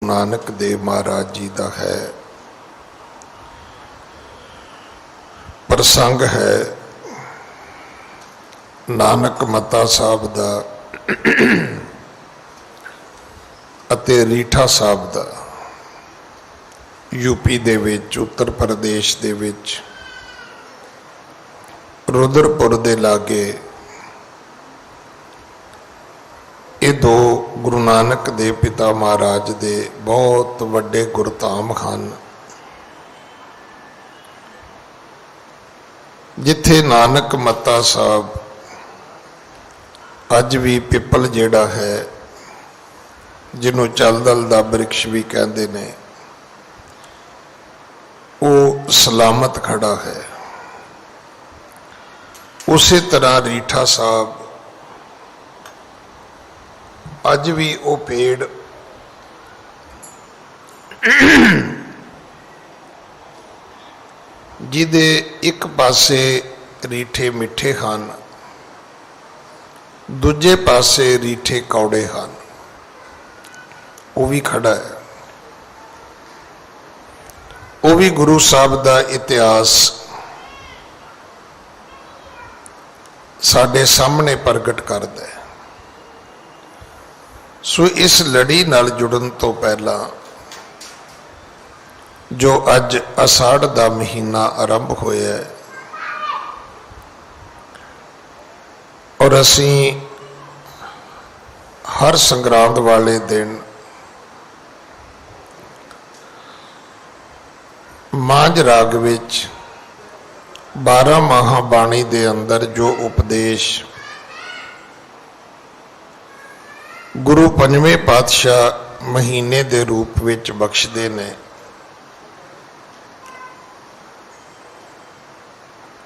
नानक देव महाराज जी का है। प्रसंग है नानक मता साहब का अते रीठा साहब का। यूपी दे विच उत्तर प्रदेश दे विच रुद्रपुर दे लागे ये दो गुरु नानक देव पिता महाराज दे बहुत वड्डे गुरधाम हैं, जिथे नानक मता साहब अज भी पिपल जिहड़ा है जिन्हों चल दल दा वृक्ष भी कहते ने, वो सलामत खड़ा है। उसी तरह रीठा साहब अज भी वो पेड़ जिदे एक पासे रीठे मिठे हैं, दूजे पासे रीठे कौड़े हैं, वो भी खड़ा है। वो भी गुरु साहब का इतिहास साडे सामने प्रगट करता है। सो इस लड़ी नाल जुड़न तो पहला जो अज अषाढ़ का महीना आरंभ होया है और असी हर संग्रांद वाले दिन मांझ राग विच 12 महाबाणी दे अंदर जो उपदेश गुरु पंजवें पातशाह महीने दे रूप विच बख्शदे ने,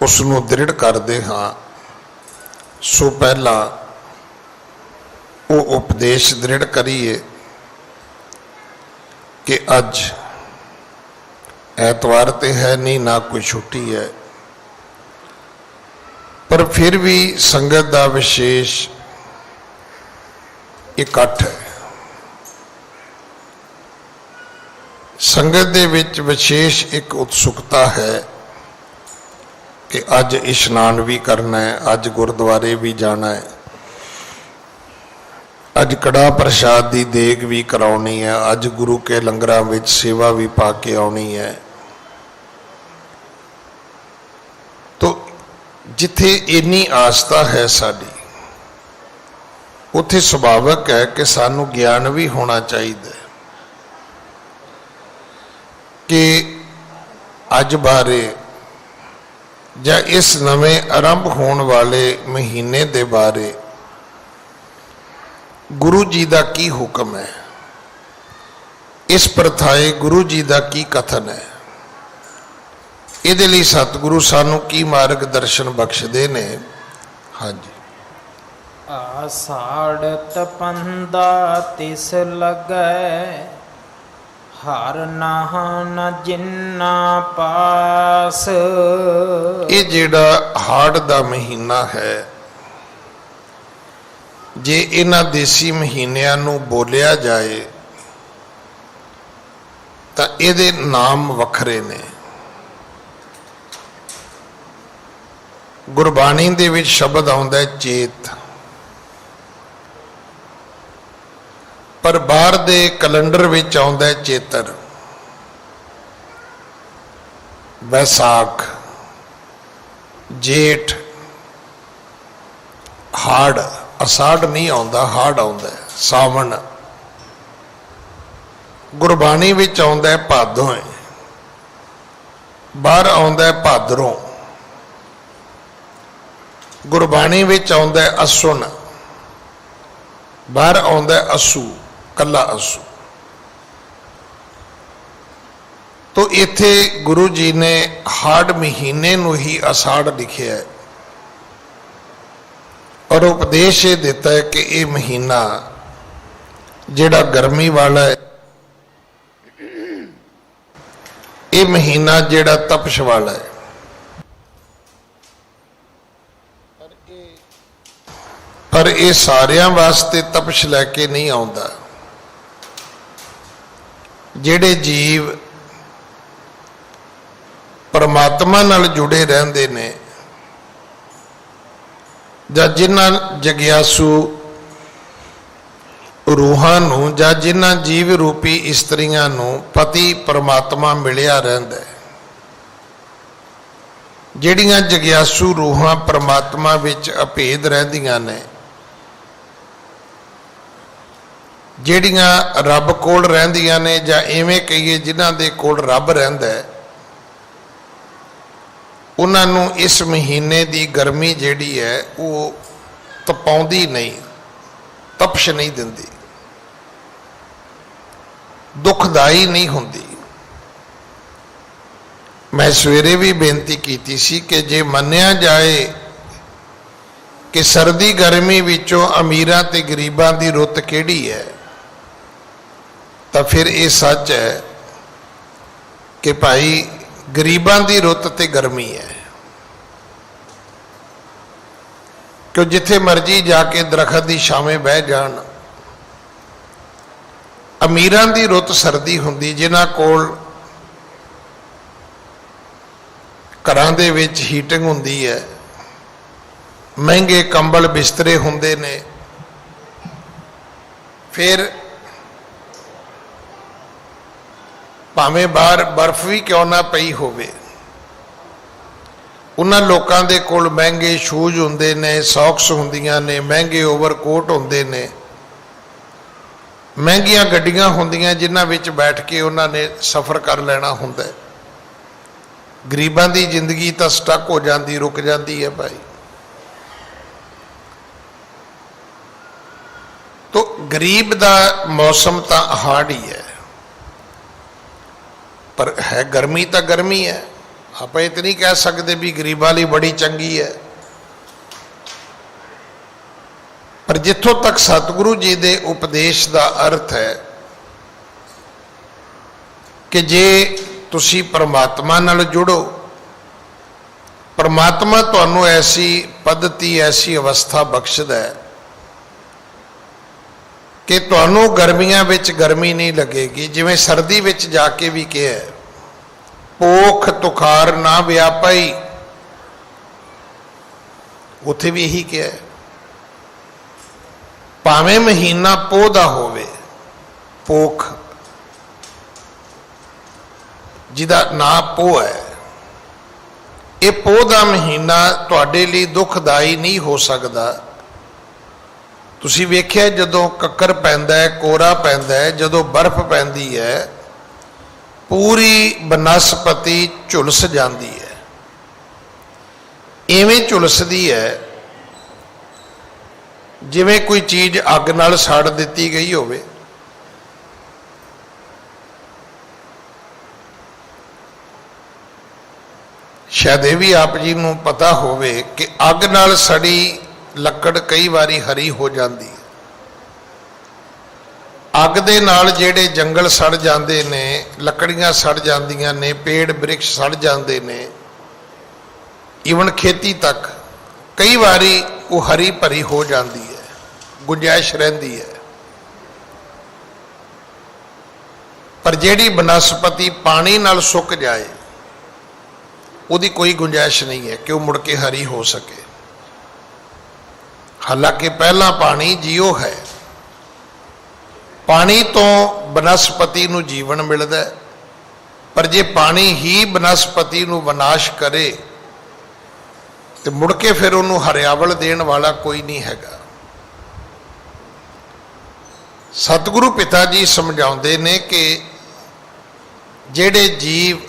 उसनूं दृढ़ करदे हां। सो पहला वो उपदेश दृढ़ करिए कि अज ऐतवार ते है नहीं, ना कोई छुट्टी है, पर फिर भी संगत का विशेष इकट्ठ है। संगत दे विच विशेष एक उत्सुकता है कि अज इशनान भी करना है, अज गुरुद्वारे भी जाना है, अज कड़ा प्रसाद की देग भी करानी है, अज गुरु के लंगरां विच सेवा भी पा के आनी है। तो जिथे इन्नी आस्था है साडी, उत्थे सुभावक है कि सानू ज्ञान भी होना चाहिए कि अज बारे या इस नवें आरंभ होने वाले महीने दे बारे गुरु जी का की हुक्म है, इस प्रथाए गुरु जी का की कथन है, इहदे लई सतगुरु सानू की मार्गदर्शन बख्शदे ने। हाँ जी। आषाढ़ तपंदा तिस लगै, हर नहान जिन्ना पास। ये जिहड़ा हाड़ दा महीना है, जे इन्हां देसी महीनिਆਂ ਨੂੰ बोलिया जाए तो इहदे नाम वखरे ने। गुरबाणी दे विच शब्द आउंदा है चेत, पर बाहर दे कैलेंडर विच आउंदा है चेतर। बैसाख, जेठ, हाड़, अषाढ़ नहीं आउंदा, हाड़ आउंदा है, सावन। गुरबाणी विच आउंदा है भादों, बाहर आउंदा है भादरों। गुरबाणी विच आउंदा है असुन, बाहर आउंदा है असू, कला असू। तो इत्थे गुरु जी ने हाड़ महीने नूं ही अषाढ़ लिखिया है और उपदेश ये देता है कि ये महीना जिहड़ा गर्मी वाला है, ये महीना जिहड़ा तपश वाला है। पर यह सारियां वास्ते तपश लैके नहीं आउंदा। ਜਿਹੜੇ ਜੀਵ ਪਰਮਾਤਮਾ ਨਾਲ ਜੁੜੇ ਰਹਿੰਦੇ ਨੇ ਜਾਂ ਜਿਨ੍ਹਾਂ ਜਗਿਆਸੂ ਰੂਹਾਂ ਨੂੰ ਜਾਂ ਜਿਨ੍ਹਾਂ ਜੀਵ ਰੂਪੀ ਇਸਤਰੀਆਂ ਨੂੰ ਪਤੀ ਪਰਮਾਤਮਾ ਮਿਲਿਆ ਰਹਿੰਦਾ ਹੈ, ਜਿਹੜੀਆਂ ਜਗਿਆਸੂ ਰੂਹਾਂ ਪਰਮਾਤਮਾ ਵਿੱਚ ਅਭੇਦ ਰਹਿੰਦੀਆਂ ਨੇ, ਜਿਹੜੀਆਂ ਰੱਬ ਕੋਲ ਰਹਿੰਦੀਆਂ ਨੇ ਜਾਂ ਐਵੇਂ ਕਹੀਏ ਜਿਨ੍ਹਾਂ ਦੇ ਕੋਲ ਰੱਬ ਰਹਿੰਦਾ ਹੈ, ਉਹਨਾਂ ਨੂੰ ਇਸ ਮਹੀਨੇ ਦੀ ਗਰਮੀ ਜਿਹੜੀ ਹੈ ਉਹ ਤਪਾਉਂਦੀ ਨਹੀਂ, ਤਪਸ਼ ਨਹੀਂ ਦਿੰਦੀ, ਦੁਖਦਾਈ ਨਹੀਂ ਹੁੰਦੀ। ਮੈਂ ਸਵੇਰੇ ਵੀ ਬੇਨਤੀ ਕੀਤੀ ਸੀ ਕਿ ਜੇ ਮੰਨਿਆ ਜਾਏ ਕਿ ਸਰਦੀ ਗਰਮੀ ਵਿੱਚੋਂ ਅਮੀਰਾਂ ਤੇ ਗਰੀਬਾਂ ਦੀ ਰੁੱਤ ਕਿਹੜੀ ਹੈ, ਤਾਂ ਫਿਰ ਇਹ ਸੱਚ ਹੈ ਕਿ ਭਾਈ ਗਰੀਬਾਂ ਦੀ ਰੁੱਤ ਤੇ ਗਰਮੀ ਹੈ, ਕਿ ਜਿੱਥੇ ਮਰਜੀ ਜਾ ਕੇ ਦਰਖਤ ਦੀ ਛਾਵੇਂ ਬਹਿ ਜਾਣ। ਅਮੀਰਾਂ ਦੀ ਰੁੱਤ ਸਰਦੀ ਹੁੰਦੀ, ਜਿਨ੍ਹਾਂ ਕੋਲ ਘਰਾਂ ਦੇ ਵਿੱਚ ਹੀਟਿੰਗ ਹੁੰਦੀ ਹੈ, ਮਹਿੰਗੇ ਕੰਬਲ ਬਿਸਤਰੇ ਹੁੰਦੇ ਨੇ, ਫਿਰ ਭਾਵੇਂ ਬਾਹਰ ਬਰਫ਼ ਵੀ ਕਿਉਂ ਨਾ ਪਈ ਹੋਵੇ, ਉਹਨਾਂ ਲੋਕਾਂ ਦੇ ਕੋਲ ਮਹਿੰਗੇ ਸ਼ੂਜ਼ ਹੁੰਦੇ ਨੇ, ਸੌਕਸ ਹੁੰਦੀਆਂ ਨੇ, ਮਹਿੰਗੇ ਓਵਰਕੋਟ ਹੁੰਦੇ ਨੇ, ਮਹਿੰਗੀਆਂ ਗੱਡੀਆਂ ਹੁੰਦੀਆਂ ਜਿਨ੍ਹਾਂ ਵਿੱਚ ਬੈਠ ਕੇ ਉਹਨਾਂ ਨੇ ਸਫ਼ਰ ਕਰ ਲੈਣਾ ਹੁੰਦਾ। ਗਰੀਬਾਂ ਦੀ ਜ਼ਿੰਦਗੀ ਤਾਂ ਸਟਕ ਹੋ ਜਾਂਦੀ, ਰੁਕ ਜਾਂਦੀ ਹੈ ਭਾਈ। ਤੋ ਗਰੀਬ ਦਾ ਮੌਸਮ ਤਾਂ ਹਾਰਡ ਹੀ ਹੈ, ਪਰ ਹੈ ਗਰਮੀ ਤਾਂ ਗਰਮੀ ਹੈ। ਆਪਾਂ ਇਹ ਤਾਂ ਨਹੀਂ ਕਹਿ ਸਕਦੇ ਵੀ ਗਰੀਬਾਂ ਲਈ ਬੜੀ ਚੰਗੀ ਹੈ। ਪਰ ਜਿੱਥੋਂ ਤੱਕ ਸਤਿਗੁਰੂ ਜੀ ਦੇ ਉਪਦੇਸ਼ ਦਾ ਅਰਥ ਹੈ ਕਿ ਜੇ ਤੁਸੀਂ ਪਰਮਾਤਮਾ ਨਾਲ ਜੁੜੋ, ਪਰਮਾਤਮਾ ਤੁਹਾਨੂੰ ਐਸੀ ਪੱਧਤੀ, ਐਸੀ ਅਵਸਥਾ ਬਖਸ਼ਦਾ ਹੈ ਕਿ ਤੁਹਾਨੂੰ ਗਰਮੀਆਂ ਵਿੱਚ ਗਰਮੀ ਨਹੀਂ ਲੱਗੇਗੀ। ਜਿਵੇਂ ਸਰਦੀ ਵਿੱਚ ਜਾ ਕੇ ਵੀ ਕਿਹਾ, ਪੋਖ ਤੁਖਾਰ ਨਾ ਵਿਆਪਈ, ਉੱਥੇ ਵੀ ਇਹੀ ਕਿਹਾ। ਭਾਵੇਂ ਮਹੀਨਾ ਪੋਹ ਦਾ ਹੋਵੇ, ਪੋਖ ਜਿਹਦਾ ਨਾਂ ਪੋਹ ਹੈ, ਇਹ ਪੋਹ ਦਾ ਮਹੀਨਾ ਤੁਹਾਡੇ ਲਈ ਦੁਖਦਾਈ ਨਹੀਂ ਹੋ ਸਕਦਾ। ਤੁਸੀਂ ਵੇਖਿਆ ਜਦੋਂ ਕੱਕਰ ਪੈਂਦਾ ਹੈ, ਕੋਰਾ ਪੈਂਦਾ ਹੈ, ਜਦੋਂ ਬਰਫ਼ ਪੈਂਦੀ ਹੈ, ਪੂਰੀ ਬਨਸਪਤੀ ਝੁਲਸ ਜਾਂਦੀ ਹੈ। ਇਵੇਂ ਝੁਲਸਦੀ ਹੈ ਜਿਵੇਂ ਕੋਈ ਚੀਜ਼ ਅੱਗ ਨਾਲ ਸਾੜ ਦਿੱਤੀ ਗਈ ਹੋਵੇ। ਸ਼ਾਇਦ ਇਹ ਵੀ ਆਪ ਜੀ ਨੂੰ ਪਤਾ ਹੋਵੇ ਕਿ ਅੱਗ ਨਾਲ ਸੜੀ ਲੱਕੜ ਕਈ ਵਾਰੀ ਹਰੀ ਹੋ ਜਾਂਦੀ ਹੈ। ਅੱਗ ਦੇ ਨਾਲ ਜਿਹੜੇ ਜੰਗਲ ਸੜ ਜਾਂਦੇ ਨੇ, ਲੱਕੜੀਆਂ ਸੜ ਜਾਂਦੀਆਂ ਨੇ, ਪੇੜ ਬ੍ਰਿਕਸ਼ ਸੜ ਜਾਂਦੇ ਨੇ, ਈਵਨ ਖੇਤੀ ਤੱਕ ਕਈ ਵਾਰੀ ਉਹ ਹਰੀ ਭਰੀ ਹੋ ਜਾਂਦੀ ਹੈ, ਗੁੰਜਾਇਸ਼ ਰਹਿੰਦੀ ਹੈ। ਪਰ ਜਿਹੜੀ ਬਨਸਪਤੀ ਪਾਣੀ ਨਾਲ ਸੁੱਕ ਜਾਏ, ਉਹਦੀ ਕੋਈ ਗੁੰਜਾਇਸ਼ ਨਹੀਂ ਹੈ ਕਿ ਉਹ ਮੁੜ ਕੇ ਹਰੀ ਹੋ ਸਕੇ। ਹਾਲਾਂਕਿ ਪਹਿਲਾ ਪਾਣੀ ਜੀਓ ਹੈ, ਪਾਣੀ ਤੋਂ ਬਨਸਪਤੀ ਨੂੰ ਜੀਵਨ ਮਿਲਦਾ ਹੈ। ਪਰ ਜੇ ਪਾਣੀ ਹੀ ਬਨਸਪਤੀ ਨੂੰ ਵਿਨਾਸ਼ ਕਰੇ ਤੇ ਮੁੜ ਕੇ ਫਿਰ ਉਹਨੂੰ ਹਰਿਆਵਲ ਦੇਣ ਵਾਲਾ ਕੋਈ ਨਹੀਂ ਹੈਗਾ। ਸਤਿਗੁਰੂ ਪਿਤਾ ਜੀ ਸਮਝਾਉਂਦੇ ਨੇ ਕਿ ਜਿਹੜੇ ਜੀਵ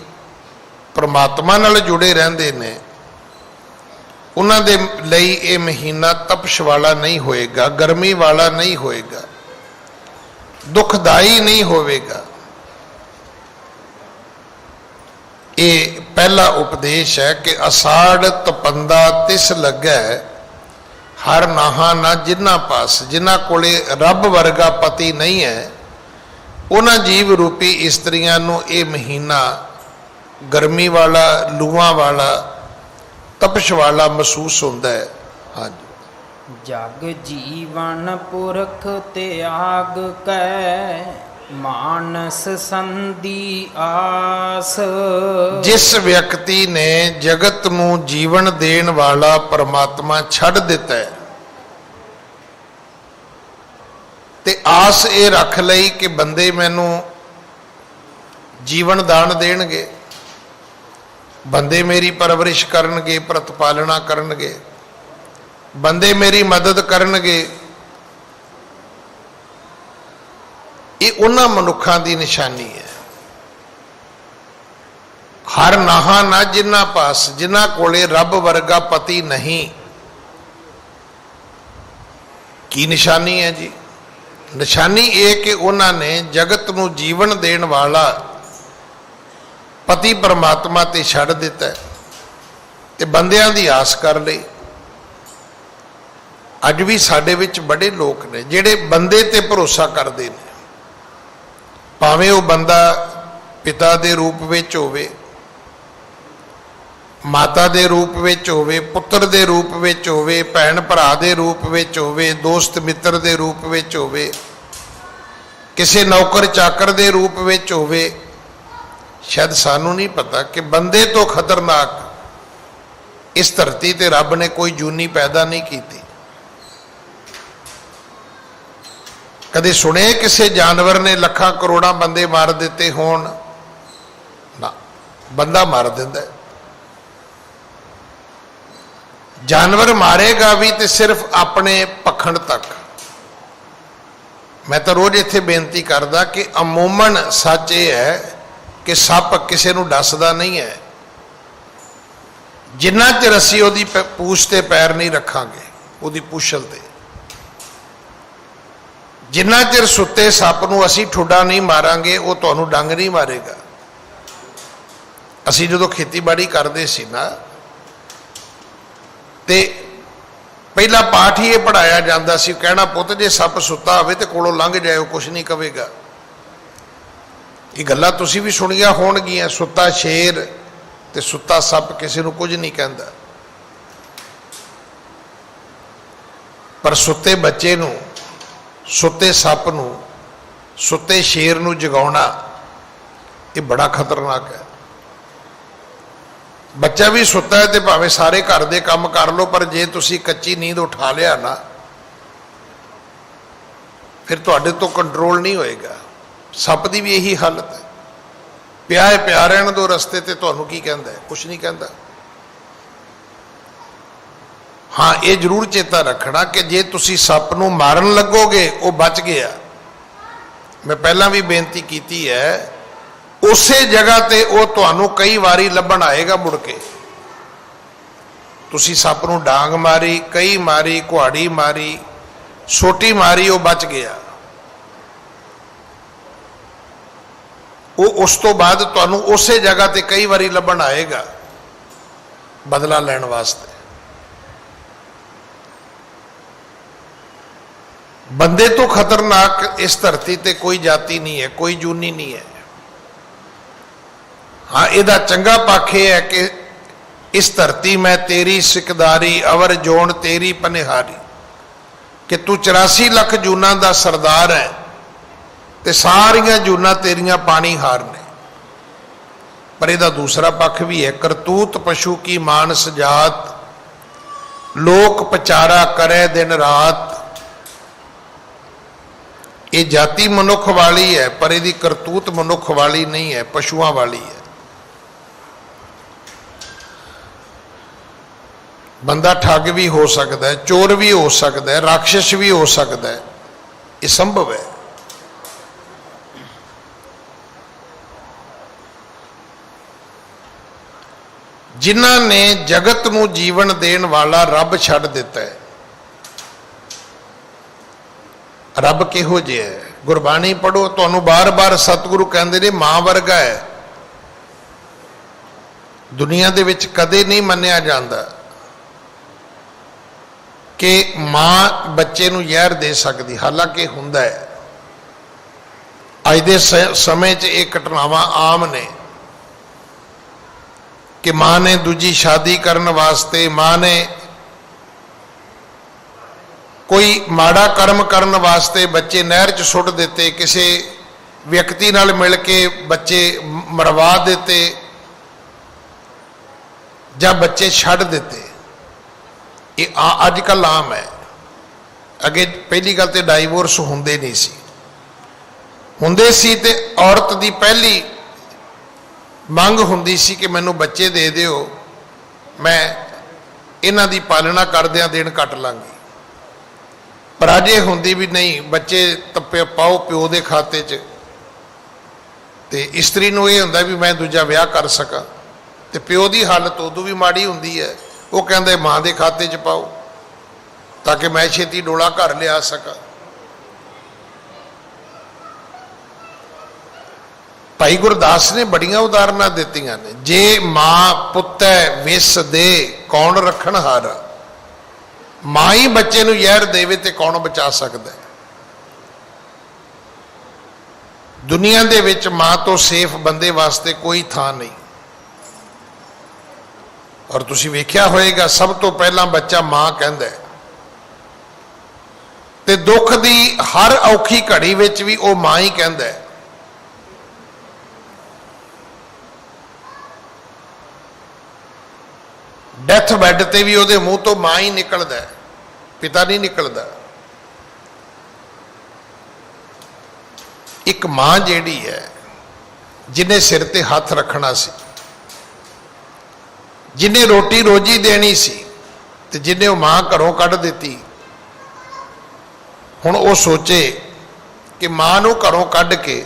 ਪਰਮਾਤਮਾ ਨਾਲ ਜੁੜੇ ਰਹਿੰਦੇ ਨੇ, ਉਹਨਾਂ ਦੇ ਲਈ ਇਹ ਮਹੀਨਾ ਤਪਸ਼ ਵਾਲਾ ਨਹੀਂ ਹੋਏਗਾ, ਗਰਮੀ ਵਾਲਾ ਨਹੀਂ ਹੋਏਗਾ, ਦੁਖਦਾਈ ਨਹੀਂ ਹੋਵੇਗਾ। ਇਹ ਪਹਿਲਾ ਉਪਦੇਸ਼ ਹੈ ਕਿ ਅਸਾੜ ਤਪੰਦਾ ਤਿਸ ਲੱਗੈ, ਹਰ ਨਾਹਾ ਨਾ ਜਿਨ੍ਹਾਂ ਪਾਸ। ਜਿਨ੍ਹਾਂ ਕੋਲੇ ਰੱਬ ਵਰਗਾ ਪਤੀ ਨਹੀਂ ਹੈ, ਉਹਨਾਂ ਜੀਵ ਰੂਪੀ ਇਸਤਰੀਆਂ ਨੂੰ ਇਹ ਮਹੀਨਾ ਗਰਮੀ ਵਾਲਾ, ਲੂਆਂ ਵਾਲਾ, ਤਪਸ਼ ਵਾਲਾ ਮਹਿਸੂਸ ਹੁੰਦਾ ਹੈ। ਹਾਂਜੀ। ਜਗ ਜੀਵਨ ਪੁਰਖ ਤਿਆਗ ਕੈ, मानस संधि आस। जिस व्यक्ति ने जगत नूं जीवन देण वाला परमात्मा छड़ दिता है ते आस ये रख लई कि बंदे मैनू जीवन दान देणगे, बंदे मेरी परवरिश करनगे, प्रतिपालना करनगे, बंदे मेरी मदद करनगे। ये उन्हां मनुखां दी निशानी है। हर नाहा ना जिन्हां पास, जिन्हां कोले रब वर्गा पति नहीं। की निशानी है जी? निशानी ये कि उन्होंने जगत नूं जीवन देण वाला पति परमात्मा ते छड़ दिता है ते बंदियां दी आस कर लई। अज भी साडे विच बड़े लोग ने जिहड़े बंदे ते भरोसा करते हैं, भावें वो बंदा पिता दे रूप विच होवे, माता दे रूप विच होवे, पुत्र दे रूप विच होवे, भैन भरा दे रूप विच होवे, दोस्त मित्र दे रूप विच होवे, किसी नौकर चाकर दे रूप विच होवे। शायद सानू नहीं पता कि बंदे तो खतरनाक इस धरती ते रब ने कोई जूनी पैदा नहीं की। कदे सुने किसी जानवर ने लखां करोड़ां बंदे मार दिते होण? ना, बंदा मार दिंदा है। जानवर मारेगा भी तो सिर्फ अपने पखंड तक। मैं तो रोज इत्थे बेनती करदा कि अमूमन सच ये है कि सप किसी नूं डसदा नहीं है जिन्ना चिर असीं उहदी पूछ ते पैर नहीं रखांगे, उहदी पूछल ते। जिन्ना चिर सुते सप नूं असीं ठुड्डा नहीं मारांगे, वो तुहानूं डंग नहीं मारेगा। असीं जदों खेतीबाड़ी करदे सी ना ते पहला पाठ ही ये पढ़ाया जाता सी, कहना पुत जे सप सुता होवे ते कोलों लंघ जाए कुछ नहीं कहेगा। ये गल्लां तुसीं भी सुनिया होणगियां, सुता शेर ते सुता सप किसी नूं कुछ नहीं कहंदा। पर सुते बच्चे नूं, सुते सप नूं, सुते शेर नूं जगाउणा ये बड़ा खतरनाक है। बच्चा भी सुता है तो भावें सारे घर के काम कर लो, पर जे तुसी कच्ची नींद उठा लिया ना फिर तुहाडे तो कंट्रोल नहीं होएगा। सप की भी यही हालत है। पिया है पिया रहन दो रस्ते ते, तुहानूं की कहंदा है? कुछ नहीं कहंदा। हाँ, ये जरूर चेता रखना कि जे तुसी सप नूं मारन लगोगे वो बच गया। मैं पहला भी बेनती की है, उसे जगह ते वो तुहानूं कई वारी लभण आएगा मुड़ के। तुसी सप नूं डांग मारी, कई मारी, कुहाड़ी मारी, सोटी मारी, वो बच गया। वो उस तो बाद तुहानूं उसे जगह ते कई वारी लभण आएगा बदला लैण वास्ते। बंदे तो खतरनाक इस धरती ते कोई जाति नहीं है, कोई जूनी नहीं है। हाँ, इहदा चंगा पक्ष है कि इस धरती में तेरी सिकदारी, अवर जोन तेरी पनिहारी, कि तू 84 लाख जूना का सरदार है ते सारियां जूना तेरियां पानी हार ने। पर इहदा दूसरा पक्ष भी है, करतूत पशु की मानस जात, लोक पचारा करे दिन रात। ये जाति मनुख वाली है, पर यदि करतूत मनुख वाली नहीं है, पशुआं वाली है। बंदा ठग भी हो सकता है, चोर भी हो सकता है, राक्षस भी हो सकता है, ये संभव है। जिन्हां ने जगत नूं जीवन देण वाला रब छड्ड दिता है। रब किहो जिहा है? गुरबाणी पढ़ो, तुहानूं बार बार सतगुरु कहंदे ने मां वर्गा है। दुनिया दे विच कदे नहीं मन्निया जांदा कि मां बच्चे नूं जहर दे सकदी, हालांकि हुंदा है। अज दे समय च ये घटनावां आम ने कि मां ने दूजी शादी करने वास्ते, मां ने कोई माड़ा कर्म करने वास्ते बच्चे नहर च सुट दिते, किसी ਵਿਅਕਤੀ ਨਾਲ ਮਿਲ ਕੇ ਬੱਚੇ ਮਰਵਾ ਦਿੱਤੇ ਜਾਂ ਬੱਚੇ ਛੱਡ ਦਿੱਤੇ। ਇਹ ਅੱਜ ਕੱਲ੍ਹ ਆਮ ਹੈ। ਅੱਗੇ ਪਹਿਲੀ ਗੱਲ ਤੇ ਡਾਈਵੋਰਸ ਹੁੰਦੇ ਨਹੀਂ ਸੀ, ਹੁੰਦੇ ਸੀ ਤੇ ਔਰਤ ਦੀ ਪਹਿਲੀ ਮੰਗ ਹੁੰਦੀ ਸੀ ਕਿ ਮੈਨੂੰ ਬੱਚੇ ਦੇ ਦਿਓ, ਮੈਂ ਇਹਨਾਂ ਦੀ ਪਾਲਣਾ ਕਰਦਿਆਂ ਦਿਨ ਕੱਟ ਲਾਂਗੀ। ਪਰ ਅੱਜ ਇਹ ਹੁੰਦੀ ਵੀ ਨਹੀਂ, ਬੱਚੇ ਤੱਪੇ ਪਾਓ ਪਿਓ ਦੇ ਖਾਤੇ 'ਚ, ਤੇ ਇਸਤਰੀ ਨੂੰ ਇਹ ਹੁੰਦਾ ਵੀ ਮੈਂ ਦੂਜਾ ਵਿਆਹ ਕਰ ਸਕਾਂ। ਤੇ ਪਿਓ ਦੀ ਹਾਲਤ ਉਦੋਂ ਵੀ ਮਾੜੀ ਹੁੰਦੀ ਹੈ, ਉਹ ਕਹਿੰਦੇ ਮਾਂ ਦੇ ਖਾਤੇ 'ਚ ਪਾਓ ਤਾਂ ਕਿ ਮੈਂ ਛੇਤੀ ਡੋਲਾ ਘਰ ਲਿਆ ਸਕਾਂ। ਭਾਈ ਗੁਰਦਾਸ ਨੇ ਬੜੀਆਂ ਉਦਾਹਰਨਾਂ ਦਿੱਤੀਆਂ ਨੇ। ਜੇ ਮਾਂ ਪੁੱਤੈ ਵਿਸ ਦੇ ਕੌਣ ਰੱਖਣ ਹਾਰਾ, ਮਾਂ ਹੀ ਬੱਚੇ ਨੂੰ ਜ਼ਹਿਰ ਦੇਵੇ ਤੇ ਕੌਣ ਬਚਾ ਸਕਦਾ ਹੈ। ਦੁਨੀਆ ਦੇ ਵਿੱਚ ਮਾਂ ਤੋਂ ਸੇਫ ਬੰਦੇ ਵਾਸਤੇ ਕੋਈ ਥਾਂ ਨਹੀਂ। ਔਰ ਤੁਸੀਂ ਵੇਖਿਆ ਹੋਏਗਾ, ਸਭ ਤੋਂ ਪਹਿਲਾਂ ਬੱਚਾ ਮਾਂ ਕਹਿੰਦਾ ਹੈ, ਤੇ ਦੁੱਖ ਦੀ ਹਰ ਔਖੀ ਘੜੀ ਵਿੱਚ ਵੀ ਉਹ ਮਾਂ ਹੀ ਕਹਿੰਦਾ ਹੈ। ਡੈਥ ਬੈੱਡ ਤੇ ਵੀ ਉਹਦੇ ਮੂੰਹ ਤੋਂ ਮਾਂ ਹੀ ਨਿਕਲਦਾ ਹੈ, ਪਿਤਾ ਨਹੀਂ ਨਿਕਲਦਾ। ਇੱਕ ਮਾਂ ਜਿਹੜੀ ਹੈ, ਜਿਹਨੇ ਸਿਰ ਤੇ ਹੱਥ ਰੱਖਣਾ ਸੀ, ਜਿਹਨੇ ਰੋਟੀ ਰੋਜੀ ਦੇਣੀ ਸੀ, ਤੇ ਜਿਹਨੇ ਉਹ ਮਾਂ ਘਰੋਂ ਕੱਢ ਦਿੱਤੀ। ਹੁਣ ਉਹ ਸੋਚੇ ਕਿ ਮਾਂ ਨੂੰ ਘਰੋਂ ਕੱਢ ਕੇ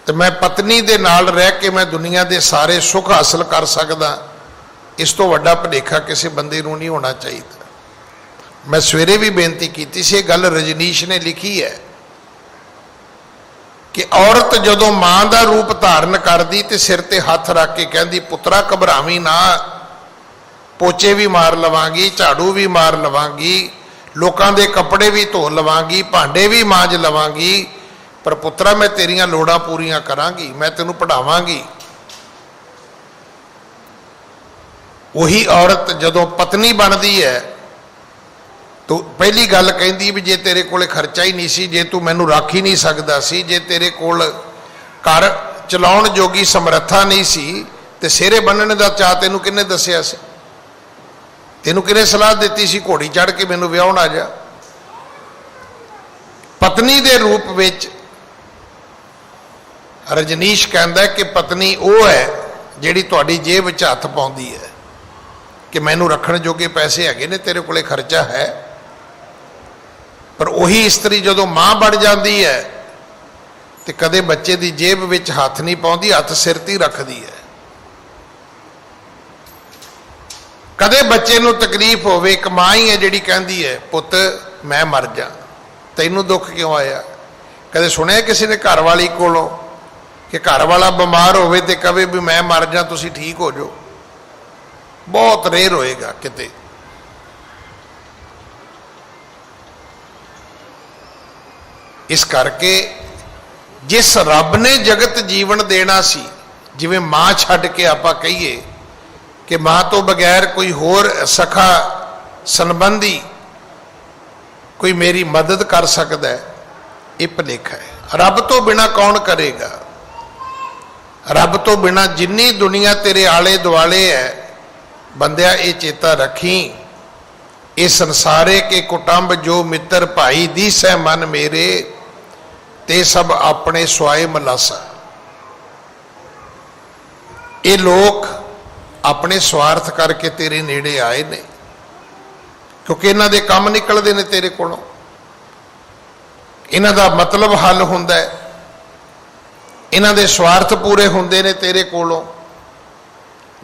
ਤੇ ਮੈਂ ਪਤਨੀ ਦੇ ਨਾਲ ਰਹਿ ਕੇ ਮੈਂ ਦੁਨੀਆ ਦੇ ਸਾਰੇ ਸੁੱਖ ਹਾਸਲ ਕਰ ਸਕਦਾ, ਇਸ ਤੋਂ ਵੱਡਾ ਭੁਲੇਖਾ ਕਿਸੇ ਬੰਦੇ ਨੂੰ ਨਹੀਂ ਹੋਣਾ ਚਾਹੀਦਾ। ਮੈਂ ਸਵੇਰੇ ਵੀ ਬੇਨਤੀ ਕੀਤੀ ਸੀ, ਇਹ ਗੱਲ ਰਜਨੀਸ਼ ਨੇ ਲਿਖੀ ਹੈ ਕਿ ਔਰਤ ਜਦੋਂ ਮਾਂ ਦਾ ਰੂਪ ਧਾਰਨ ਕਰਦੀ ਤੇ ਸਿਰ ਤੇ ਹੱਥ ਰੱਖ ਕੇ ਕਹਿੰਦੀ, ਪੁੱਤਰਾ ਘਬਰਾਵੀਂ ਨਾ, ਪੋਚੇ ਵੀ ਮਾਰ ਲਵਾਂਗੀ, ਝਾੜੂ ਵੀ ਮਾਰ ਲਵਾਂਗੀ, ਲੋਕਾਂ ਦੇ ਕੱਪੜੇ ਵੀ ਧੋ ਲਵਾਂਗੀ, ਭਾਂਡੇ ਵੀ ਮਾਂਜ ਲਵਾਂਗੀ, ਪਰ ਪੁੱਤਰਾ ਮੈਂ ਤੇਰੀਆਂ ਲੋੜਾਂ ਪੂਰੀਆਂ ਕਰਾਂਗੀ, ਮੈਂ ਤੈਨੂੰ ਪੜ੍ਹਾਵਾਂਗੀ। ਉਹੀ ਔਰਤ ਜਦੋਂ ਪਤਨੀ ਬਣਦੀ ਹੈ ਤੋ ਪਹਿਲੀ ਗੱਲ ਕਹਿੰਦੀ ਵੀ ਜੇ ਤੇਰੇ ਕੋਲੇ ਖਰਚਾ ਹੀ ਨਹੀਂ ਸੀ, ਜੇ ਤੂੰ ਮੈਨੂੰ ਰੱਖ ਹੀ ਨਹੀਂ ਸਕਦਾ ਸੀ, ਜੇ ਤੇਰੇ ਕੋਲ ਘਰ ਚਲਾਉਣ ਜੋਗੀ ਸਮਰੱਥਾ ਨਹੀਂ ਸੀ, ਤੇ ਸਿਹਰੇ ਬੰਨਣ ਦਾ ਚਾਅ ਤੈਨੂੰ ਕਿਹਨੇ ਦੱਸਿਆ ਸੀ? ਤੈਨੂੰ ਕਿਹਨੇ ਸਲਾਹ ਦਿੱਤੀ ਸੀ ਘੋੜੀ ਚੜ੍ਹ ਕੇ ਮੈਨੂੰ ਵਿਆਹੁਣ ਆ ਜਾ? ਪਤਨੀ ਦੇ ਰੂਪ ਵਿੱਚ ਰਜਨੀਸ਼ ਕਹਿੰਦਾ ਕਿ ਪਤਨੀ ਉਹ ਹੈ ਜਿਹੜੀ ਤੁਹਾਡੀ ਜੇਬ ਵਿੱਚ ਹੱਥ ਪਾਉਂਦੀ ਹੈ ਕਿ ਮੈਨੂੰ ਰੱਖਣ ਜੋਗੇ ਪੈਸੇ ਹੈਗੇ ਨੇ, ਤੇਰੇ ਕੋਲੇ ਖਰਚਾ ਹੈ। ਪਰ ਉਹੀ ਇਸਤਰੀ ਜਦੋਂ ਮਾਂ ਬਣ ਜਾਂਦੀ ਹੈ ਤੇ ਕਦੇ ਬੱਚੇ ਦੀ ਜੇਬ ਵਿੱਚ ਹੱਥ ਨਹੀਂ ਪਾਉਂਦੀ, ਹੱਥ ਸਿਰ ਤੇ ਰੱਖਦੀ ਹੈ। ਕਦੇ ਬੱਚੇ ਨੂੰ ਤਕਲੀਫ ਹੋਵੇ, ਇੱਕ ਮਾਂ ਹੀ ਹੈ ਜਿਹੜੀ ਕਹਿੰਦੀ ਹੈ, ਪੁੱਤ ਮੈਂ ਮਰ ਜਾ, ਤੈਨੂੰ ਦੁੱਖ ਕਿਉਂ ਆਇਆ? ਕਦੇ ਸੁਣਿਆ ਕਿਸੇ ਨੇ ਘਰ ਵਾਲੀ ਕੋਲੋਂ ਕਿ ਘਰ ਵਾਲਾ ਬਿਮਾਰ ਹੋਵੇ ਤੇ ਕਵੇ ਵੀ ਮੈਂ ਮਰ ਜਾ, ਤੁਸੀਂ ਠੀਕ ਹੋ ਜਾਓ? ਬਹੁਤ ਰੇਰ ਹੋਏਗਾ ਕਿਤੇ। ਇਸ ਕਰਕੇ ਜਿਸ ਰੱਬ ਨੇ ਜਗਤ ਜੀਵਨ ਦੇਣਾ ਸੀ, ਜਿਵੇਂ ਮਾਂ ਛੱਡ ਕੇ ਆਪਾਂ ਕਹੀਏ ਕਿ ਮਾਂ ਤੋਂ ਬਗੈਰ ਕੋਈ ਹੋਰ ਸਖਾ ਸੰਬੰਧੀ ਕੋਈ ਮੇਰੀ ਮਦਦ ਕਰ ਸਕਦਾ ਹੈ, ਇਹ ਭੁਲੇਖਾ ਹੈ। ਰੱਬ ਤੋਂ ਬਿਨਾ ਕੌਣ ਕਰੇਗਾ? ਰੱਬ ਤੋਂ ਬਿਨਾ ਜਿੰਨੀ ਦੁਨੀਆ ਤੇਰੇ ਆਲੇ ਦੁਆਲੇ ਹੈ, ਬੰਦਿਆ ਇਹ ਚੇਤਾ ਰੱਖੀ, ਇਹ ਸੰਸਾਰੇ ਕੇ ਕੁਟੰਬ ਜੋ ਮਿੱਤਰ ਭਾਈ ਦੀਸੈ ਮਨ ਮੇਰੇ, ਤੇ ਸਭ ਆਪਣੇ ਸੁਆਏ ਮਲਾਸਾ। ਇਹ ਲੋਕ ਆਪਣੇ ਸਵਾਰਥ ਕਰਕੇ ਤੇਰੇ ਨੇੜੇ ਆਏ ਨੇ, ਕਿਉਂਕਿ ਇਹਨਾਂ ਦੇ ਕੰਮ ਨਿਕਲਦੇ ਨੇ ਤੇਰੇ ਕੋਲੋਂ, ਇਹਨਾਂ ਦਾ ਮਤਲਬ ਹੱਲ ਹੁੰਦਾ ਹੈ, ਇਹਨਾਂ ਦੇ ਸਵਾਰਥ ਪੂਰੇ ਹੁੰਦੇ ਨੇ ਤੇਰੇ ਕੋਲੋਂ।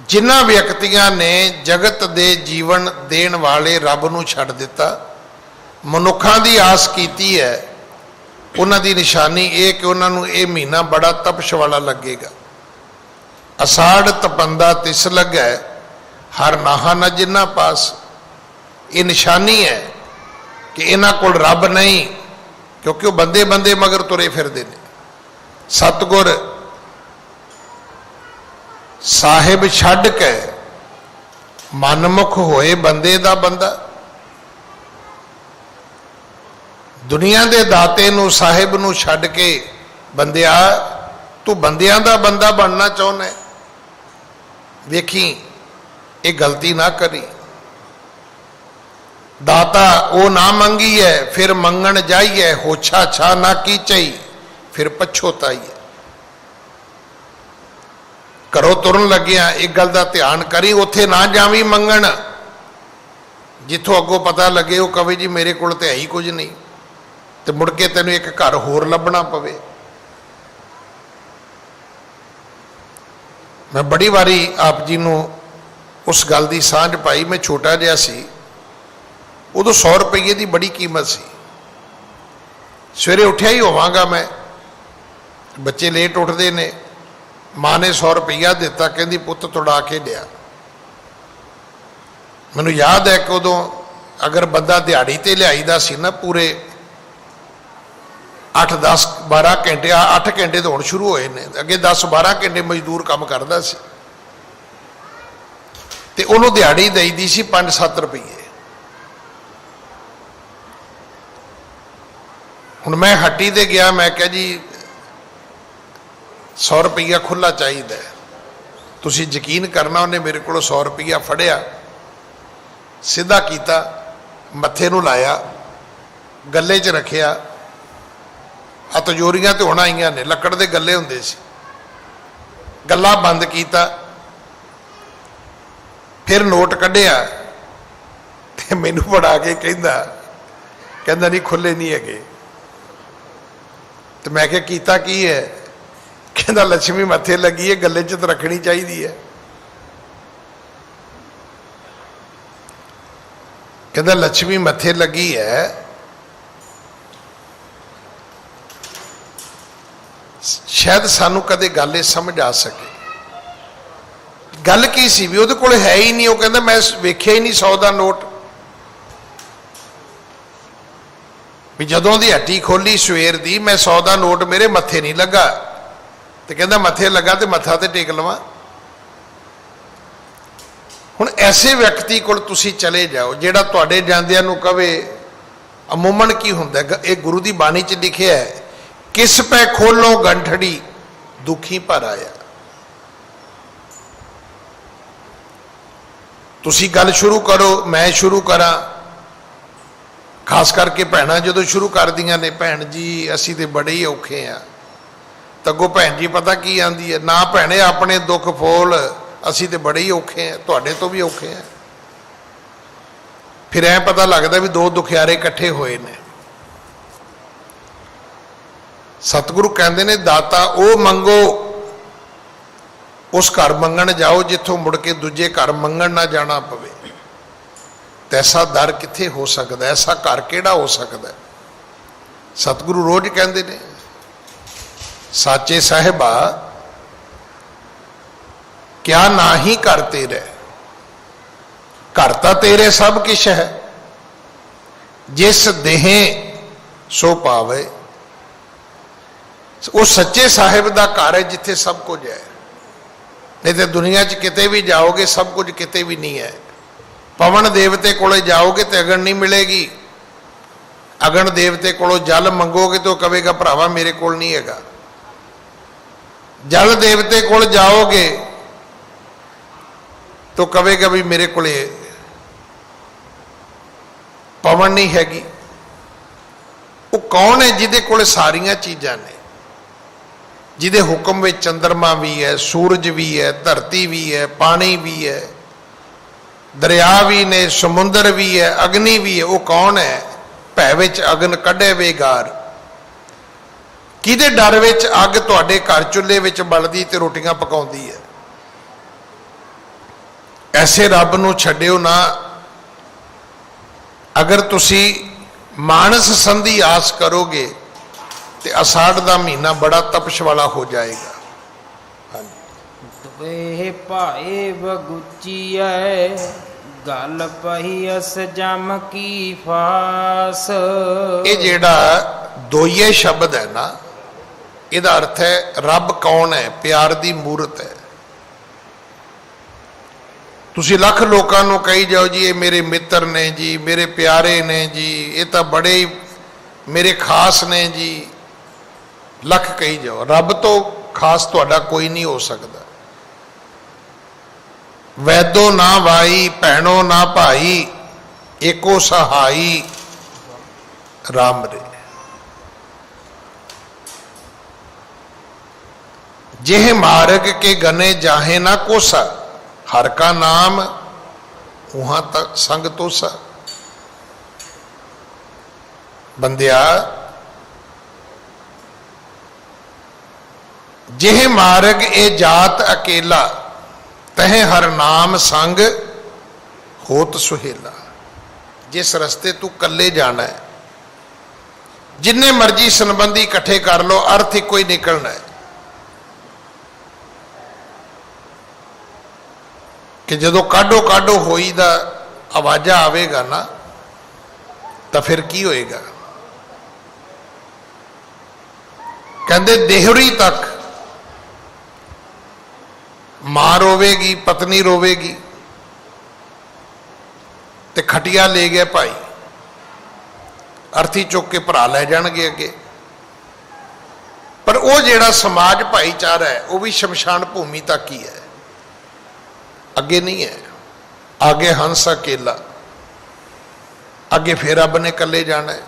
ਜਿਨ੍ਹਾਂ ਵਿਅਕਤੀਆਂ ਨੇ ਜਗਤ ਦੇ ਜੀਵਨ ਦੇਣ ਵਾਲੇ ਰੱਬ ਨੂੰ ਛੱਡ ਦਿੱਤਾ, ਮਨੁੱਖਾਂ ਦੀ ਆਸ ਕੀਤੀ ਹੈ, ਉਹਨਾਂ ਦੀ ਨਿਸ਼ਾਨੀ ਇਹ ਕਿ ਉਹਨਾਂ ਨੂੰ ਇਹ ਮਹੀਨਾ ਬੜਾ ਤਪਸ਼ ਵਾਲਾ ਲੱਗੇਗਾ। ਅਸਾੜ ਤਪੰਦਾ ਤਿਸ ਲੱਗੈ, ਹਰ ਨਾਹਾ ਨ ਜਿਨ੍ਹਾਂ ਪਾਸ। ਇਹ ਨਿਸ਼ਾਨੀ ਹੈ ਕਿ ਇਹਨਾਂ ਕੋਲ ਰੱਬ ਨਹੀਂ, ਕਿਉਂਕਿ ਉਹ ਬੰਦੇ ਬੰਦੇ ਮਗਰ ਤੁਰੇ ਫਿਰਦੇ ਨੇ। ਸਤਿਗੁਰ ਸਾਹਿਬ ਛੱਡ ਕੇ ਮਨਮੁਖ ਹੋਏ ਬੰਦੇ ਦਾ ਬੰਦਾ। ਦੁਨੀਆ ਦੇ ਦਾਤੇ ਨੂੰ ਸਾਹਿਬ ਨੂੰ ਛੱਡ ਕੇ बंदिया तू बंदियां दा बंदा बनना चाहुंदा है, वेखी ये गलती ना करी। दाता वो ना मंगी है, फिर मंगण जाइए, होछा छा ना की चई, फिर पछोताई है। घरों तुरन लग्या एक गल का ध्यान करी, उत्थे ना जावी मंगण जिथों अगों पता लगे वो कहे जी मेरे को है ही कुछ नहीं, तो मुड़ के तेन एक घर होर लभना पवे। मैं बड़ी बारी आप जी नूं उस गल की सांझ पाई। मैं छोटा जिहा सी, उदों 100 रुपये की बड़ी कीमत सी। सवेरे उठिया ही होवांगा मैं, बच्चे लेट उठते ने, माँ ने 100 रुपया दिता, कहती पुत तुड़ा के लिया। मैनूं याद है कि उदों अगर बंदा दिहाड़ी ते लियाईदा सी ना, पूरे 8 10 12 घंटे, 8 घंटे तो हुण शुरू होए ने, अगे 10 12 घंटे मजदूर काम करदा सी, ते उहनूं दिहाड़ी देईदी सी 5 7 रुपये। हुण मैं हट्टी ते गया, मैं कहा जी 100 रुपया खुला चाहिए। तुसीं यकीन करना, उन्हें मेरे को 100 रुपया फड़िया, सीधा किया, मत्थे नूं लाया, गले च रखिया। आ तजोरियां तो होना आईयां ने, लकड़ दे गले हुंदे सी, गला बंद किया, फिर नोट कढ़िया ते मैनूं फड़ा के कहंदा नहीं खुले नहीं है। तो मैं क्या कीता की है? कहता लक्ष्मी मत्थे लगी है, गले च तो रखनी चाहिए है। कहता लक्ष्मी मत्थे लगी है, शायद सानू कदे गल समझ आ सके। गल की सी भी उहदे कोल है ही नहीं। वो कहता मैं वेख्या ही नहीं 100 का नोट। भी जदों दी हट्टी खोली सवेर दी, मैं 100 का नोट मेरे मत्थे नहीं लगा। तो कहता मत्थे लगा तो मत्था तो टेक लवां। हुण ऐसे व्यक्ति कोल तुसीं चले जाओ जिहड़ा तुहाडे जांदिआं नूं कहे, अमूमन की हुंदा है, ये गुरु की बाणी च लिखिआ है, किस पै खोलो गंठड़ी दुखी भर आया। तुसीं गल शुरू करो, मैं शुरू करा, खास करके भैणां जदों शुरू कर दियां ने, भैण जी असीं ते बड़े ही औखे आ, तो अगों भैन जी पता की आंदी है, ना भैणे अपने दुख फोल, असीं ते बड़े ही औखे हैं, तुहाडे तो भी औखे हैं। फिर ऐ पता लगता भी 2 दुखियारे इकट्ठे होए ने। सतगुरु कहते ने दाता वो मंगो, उस घर मंगण जाओ जिथों मुड़ के दूजे घर मंगण ना जाना पवे। तो ऐसा दर कित्थे हो सकता, ऐसा घर किहड़ा हो सकता है? सतगुरु रोज कहते ने, साचे साहिबा क्या ना ही कर तेरे, घर तो तेरे सब किश है, जिस देहे सो पावे। वो सच्चे साहिब का घर है जिथे सब कुछ है। नहीं तो दुनिया च किते भी जाओगे सब कुछ किते भी नहीं है। पवन देवते कोले जाओगे तो अगन नहीं मिलेगी, अगन देवते कोलों जल मंगोगे तो कहेगा भरावा मेरे कोल नहीं हैगा। जल देवते कोल जाओगे तो कहेगा भी मेरे को पवन नहीं हैगी। वो कौन है जिदे कोले सारियां चीज़ां ने, जिदे हुक्म में चंद्रमा भी है, सूरज भी है, धरती भी है, पानी भी है, दरिया भी ने, समुंदर भी है, अग्नि भी है। वो कौन है? भै विच अगन कढ़े बेगार, किदे डर विच अग तुहाडे घर चुल्हे विच बलदी ते रोटियां पकाउंदी है। ऐसे रब नूं छड्डिओ ना। अगर तुसी मानस संधि आस करोगे तो अषाढ़ का महीना बड़ा तपश वाला हो जाएगा। दुए भाए बगुचीऐ, गल पही अस जम की फास। ये जेड़ा दोये शब्द है ना, इहदा अर्थ है रब कौन है? प्यार की मूरत है। तुसी लख लोगों को कही जाओ जी ये मेरे मित्र ने जी, मेरे प्यारे ने जी, ये तो बड़े ही मेरे खास ने जी, ਲੱਖ ਕਹੀ ਜਾਓ, ਰੱਬ ਤੋਂ ਖਾਸ ਤੁਹਾਡਾ ਕੋਈ ਨਹੀਂ ਹੋ ਸਕਦਾ। ਵੈਦੋ ਨਾ ਵਾਈ ਭੈਣੋ ਨਾ ਭਾਈ, ਏਕੋ ਸਹਾਈ ਰਾਮ ਰੇ। जेह मार्ग के गने जाहे ना कोसा, हर का नाम वहां तक संग तोसा। बंदिया जेह मार्ग ए जात अकेला, तह हर नाम संग होत सुहेला। जिस रस्ते तू कल्ले जाना है, जिन्ने मर्जी संबंधी इकट्ठे कर लो, अर्थ ही कोई निकलना है कि जदों काढो काढो होई दा आवाजा आवेगा ना, तो फिर की होएगा। कहते देहरी तक मां रोवेगी, पत्नी रोवेगी, ते खटिया ले गए भाई, अर्थी चुक के भरा लै जाणगे अगे। पर वो जेड़ा समाज भाईचारा है वो भी शमशान भूमि तक ही है, अगे नहीं है। आगे हंस अकेला, अगे फिर रब ने कले जाना है।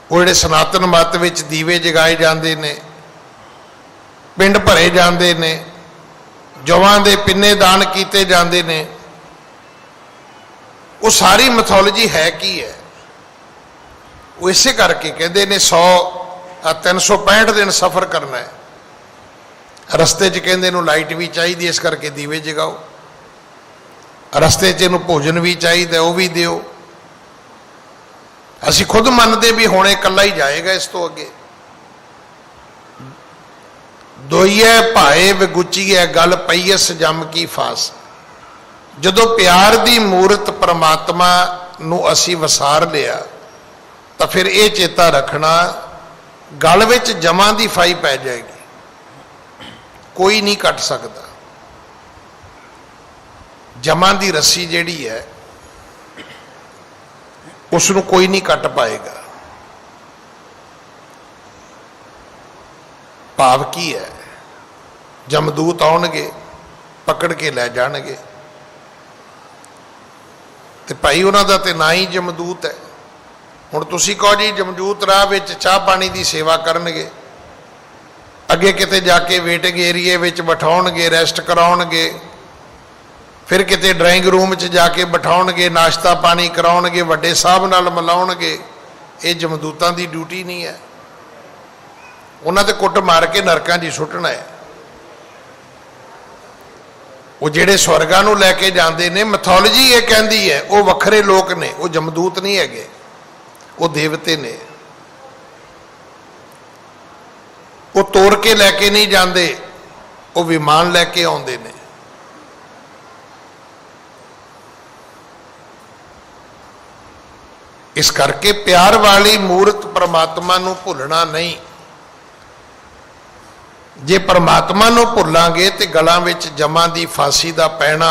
वो जेडे सनातन मत विच दीवे जगाए जाते ने, पिंड भरे जाते ने, जवां दे पिन्ने दान किए जाते ने, वो सारी मैथोलॉजी है की है। वो इसे करके कहते ने 365 दिन सफर करना है, रस्ते च कहते इनू लाइट भी चाहिए, इस करके दीवे जगाओ। रस्ते च इनू भोजन भी चाहिए, वह भी दिओ। असी खुद मानते भी हुणे कला ही जाएगा, इस तो अगे दोईए भाए विगुचीए गल पईस जम की फास। जदों प्यार दी मूरत परमात्मा नू असी वसार लिया, तो फिर ये चेता रखना गल विच जमा दी फाई पै जाएगी, कोई नहीं कट सकता। जमा दी रस्सी जिहड़ी है उसनूं कोई नहीं कट पाएगा। भाव की है, जमदूत आउणगे, पकड़ के लै जाणगे, ते भाई उन्हां दा ते ना ही जमदूत है। हुण तुसीं कहो जी जमदूत राह विच चाह पानी की सेवा करनगे, अगे किते जाके वेटिंग एरिए विच बिठाउणगे, रेस्ट कराउणगे, फिर किते ड्राइंग रूम च जाके बिठाउणगे, नाश्ता पानी कराउणगे, वड्डे साहब नाल मिलाउणगे। ये जमदूतां दी ड्यूटी नहीं है, उन्हां ते कुट मार के नरकां 'च सुੱਟਣਾ है। वो जिहड़े स्वर्गां नूं लैके जांदे ने, मैथोलॉजी ये कहंदी है वो वखरे लोक ने, वो जमदूत नहीं हैगे, वो देवते ने। वो तोड़ के लैके नहीं जाते, वो विमान लैके आउंदे ने। इस करके प्यार वाली मूर्त परमात्मा नूं भुलना नहीं। जे परमात्मा नूं भुलांगे तो गलां विच जमा दी फांसी दा पैना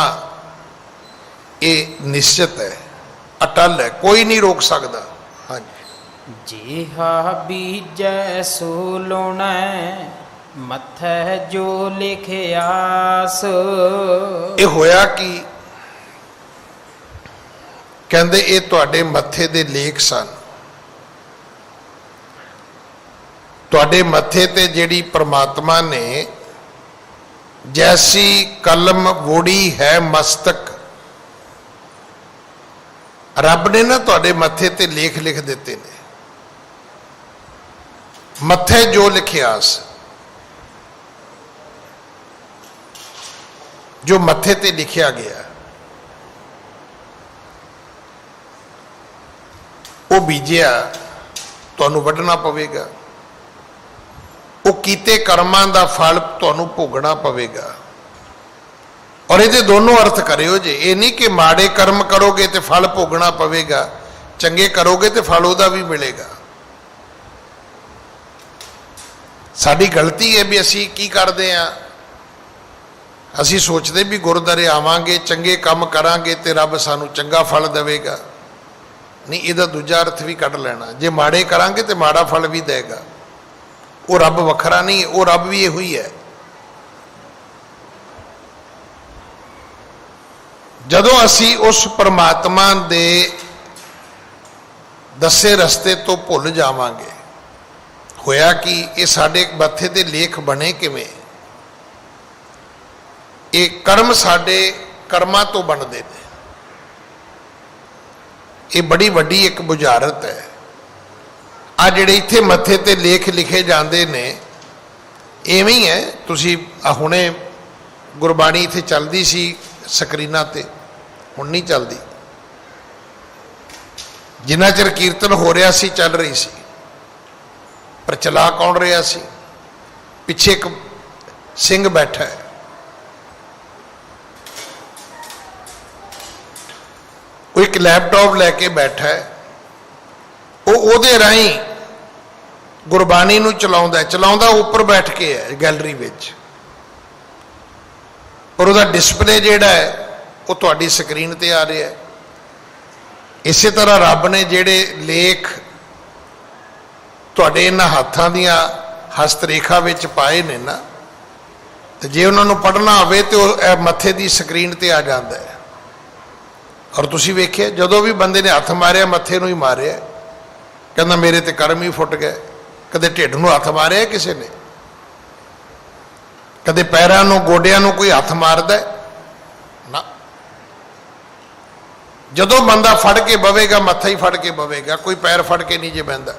ये निश्चित है, अटल है, कोई नहीं रोक सकता। हाँ जी। जेहा बीजै सो लोणै, मथै जो लिखियास। ये होया कि कहंदे ये तुहाडे मत्थे दे लेख सन, तुहाडे मत्थे ते जिहड़ी परमात्मा ने जैसी कलम वोड़ी है मस्तक, रब ने ना तुहाडे मत्थे ते लेख लिख दिते ने। मत्थे जो लिखियास, जो मत्थे ते लिखिया गया वो बीजिया तुहानू वढना पवेगा, वो कीते कर्मां दा फल तुहानू भोगना पवेगा। और ये दोनों अर्थ करियो जे, ये नहीं कि माड़े कर्म करोगे तो फल भोगना पवेगा, चंगे करोगे तो फल उहदा भी मिलेगा। साडी गलती है भी असी की करते हैं, असी सोचते भी गुरुद्वारे आवांगे, चंगे काम करांगे तो रब सानू चंगा फल देवेगा। नहीं, इहदा दूजा अर्थ भी कढ़ लेना, जे माड़े करांगे तो माड़ा फल भी देगा। वो रब वखरा नहीं, वो रब भी यही है। जदों असी उस परमात्मा दे दसे रस्ते तो भुल जावांगे, होया कि ये साडे मत्थे ते लेख बने किवें? ये कर्म साडे कर्मां तो बनते हैं। ये बड़ी वड्डी एक बुझारत है। आ जिहड़े इत्थे मत्थे ते लेख लिखे जाते ने, इवें ही है। तुसी हुणे गुरबाणी इत्थे चलदी सी स्क्रीनां ते, हुण नहीं चलदी। जिन्ना चिर कीर्तन हो रहा सी चल रही सी, पर चला कौन रहा सी? पिछे एक सिंह बैठा है, वो एक लैपटॉप लैके बैठा है, वो राही गुरबाणी नूं चलाउंदा है। चलाउंदा उपर बैठ के है गैलरी विच, और उसका डिस्पले जिहड़ा है वो तुहाडी स्क्रीन ते आ रहा है। इसे तरह रब ने जिहड़े लेख तुहाडे इन्हां हाथां दियां हस्तरेखा विच पाए ने ना, तो जे उन्होंने पढ़ना होवे तो मत्थे दी स्क्रीन ते आ जाता है। और तुसी वेखिया जदों भी बंदे ने हथ मारिया मत्थे नूं ही मारिया, कहंदा मेरे ते कर्म ही फुट गए। कदे ढिड नूं हथ मारिया किसी ने? कदे पैरां नूं गोडियां नूं कोई हथ मारदा ना। जदों बंदा फड़ के बवेगा मत्था ही फड़ के बवेगा, कोई पैर फड़ के नहीं जे बहिंदा।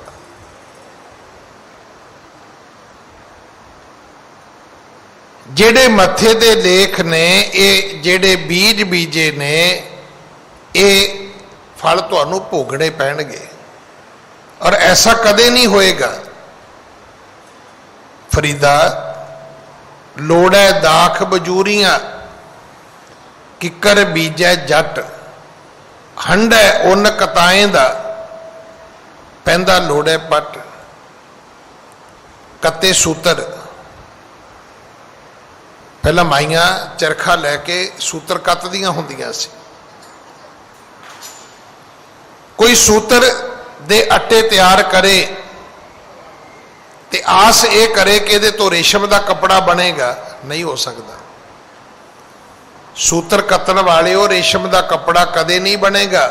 जेड़े मत्थे दे लेख ने, ये जेड़े बीज बीजे ने, ये फल तुहानूं भोगणे पैणगे। और ऐसा कदे नहीं होएगा। फरीदा लोड़ है दाख बजूरियां, किकर बीजै जट, हंड है उन कताएं दा, पैंदा लोड़े पट, कत्ते सूतर। पहला माइया चरखा लैके सूतर कतदियां हुंदियां सी। कोई सूतर दे अट्टे तैयार करे ते आस ये करे कि इहदे तो रेशम का कपड़ा बनेगा, नहीं हो सकता। सूतर कतन वाले हो, रेशम का कपड़ा कदे नहीं बनेगा।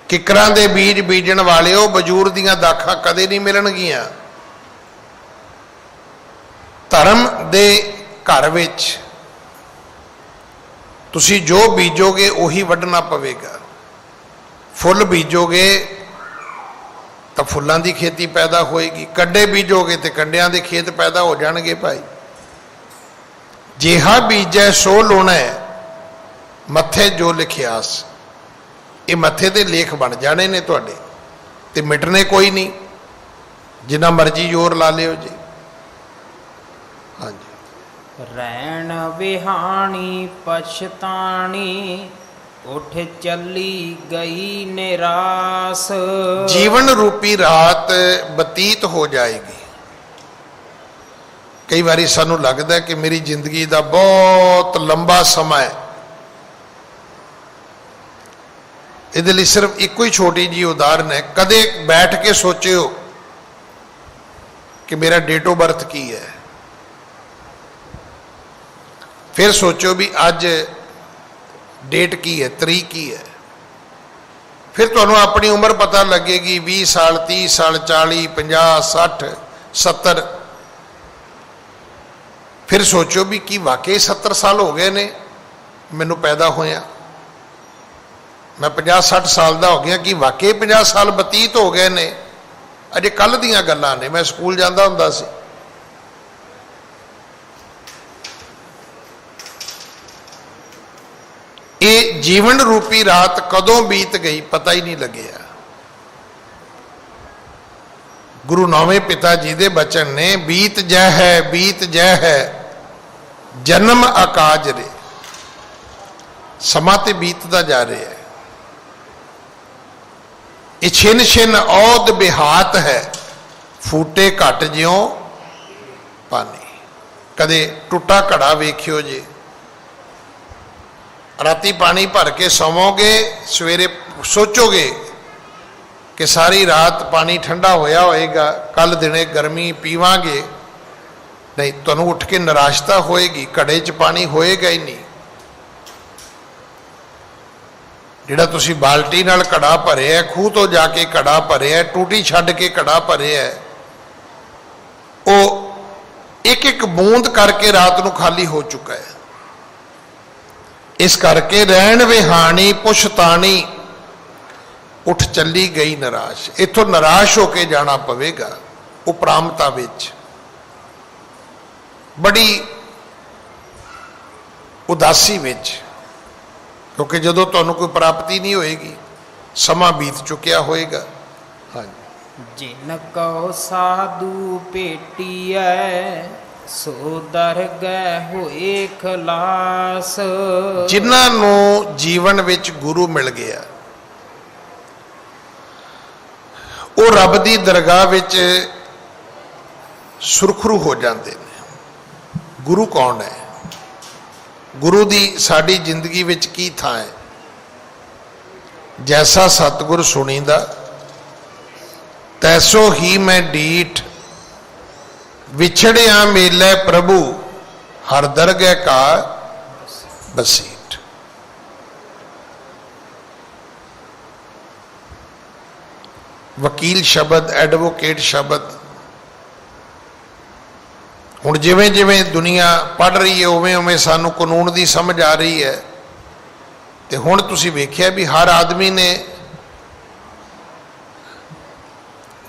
किकरां दे बीज बीजण वाले हो, बजूर दियां दाखां कदे नहीं मिलणगियां। धर्म दे घर विच तुसी जो बीजोगे उही वढना पवेगा। फुल बीजोगे तो फुलों की खेती पैदा होएगी, कंडे बीजोगे तो कंडियां के खेत पैदा हो जाएंगे। भाई जिहा बीजै सो लोना है, मत्थे जो लिखियास। ये मत्थे ते लेख बन जाने ने तुहाडे, ते मिटने कोई नहीं, जिन्ना मर्जी जोर ला लियो जी। हाँ जी। रैण विहाणी पछताणी, उठ चली गई निरास। जीवन रूपी रात बतीत हो जाएगी। कई बारी सानू लगता है कि मेरी जिंदगी का बहुत लंबा समय, इहदे लई सिर्फ एक ही छोटी जी उदाहरण है। कदे बैठ के सोचियो कि मेरा डेट ऑफ बर्थ की है, फिर सोचो भी अज डेट की है, तरीक की है। फिर तुहानू अपनी उम्र पता लगेगी, 20 साल 30 साल 40 50 60 70। फिर सोचो भी कि वाकई 70 साल हो गए ने मैनू पैदा होया, मैं 50 60 साल का हो गया, कि वाकई 50 साल बतीत हो गए ने। अजे कल दियां गल्लां ने, मैं स्कूल जांदा हुंदा सी। ये जीवन रूपी रात कदों बीत गई पता ही नहीं लगे। गुरु नौवें पिता जी दे बचन ने, बीत जय है बीत जय है जन्म अकाज रे। समा ते बीतता जा रहा है। ये छिन छिन औद बिहात है, फूटे घट ज्यों पानी। कदे टुटा घड़ा वेखियो जे, राती पानी भर के सौवोगे, सवेरे सोचोगे कि सारी रात पानी ठंडा होया होएगा, कल दिने गर्मी पीवांगे, नहीं, तुहानूं उठ के निराशता होएगी, घड़े च पानी होएगा ही नहीं। जिहड़ा तुसीं बाल्टी नाल घड़ा भरिया, खूह तो जाके घड़ा भरिया, टूटी छड्ड के घड़ा भरिया, वो एक एक बूंद करके रात नूं खाली हो चुका है। इस करके रहन विहाणी पुछताणी, उठ चली गई निराश। इथों निराश होके जाना पवेगा उपरामता विच, बड़ी उदासी विच, क्योंकि जदों तुहानूं कोई प्राप्ति नहीं होएगी, समा बीत चुकिया होएगा। हाँ, जिन कहो साधु भेटिਐ सो दरगह होए खलास। जिन्हां नूं जीवन विच गुरु मिल गया, वो रब दी दरगाह विच सुरखरू हो जाते हैं। गुरु कौन है? गुरु दी साडी जिंदगी विच की थां है? जैसा सतगुर सुनीदा तैसो ही मैं डीठ, विछड़िया मेले प्रभु हर दरगह का बसीठ। वकील शब्द, एडवोकेट शब्द, हुण जिवें जिवें दुनिया पढ़ रही है उवें उवें सानू कानून की समझ आ रही है। तो हुण तुसीं वेखिया भी हर आदमी ने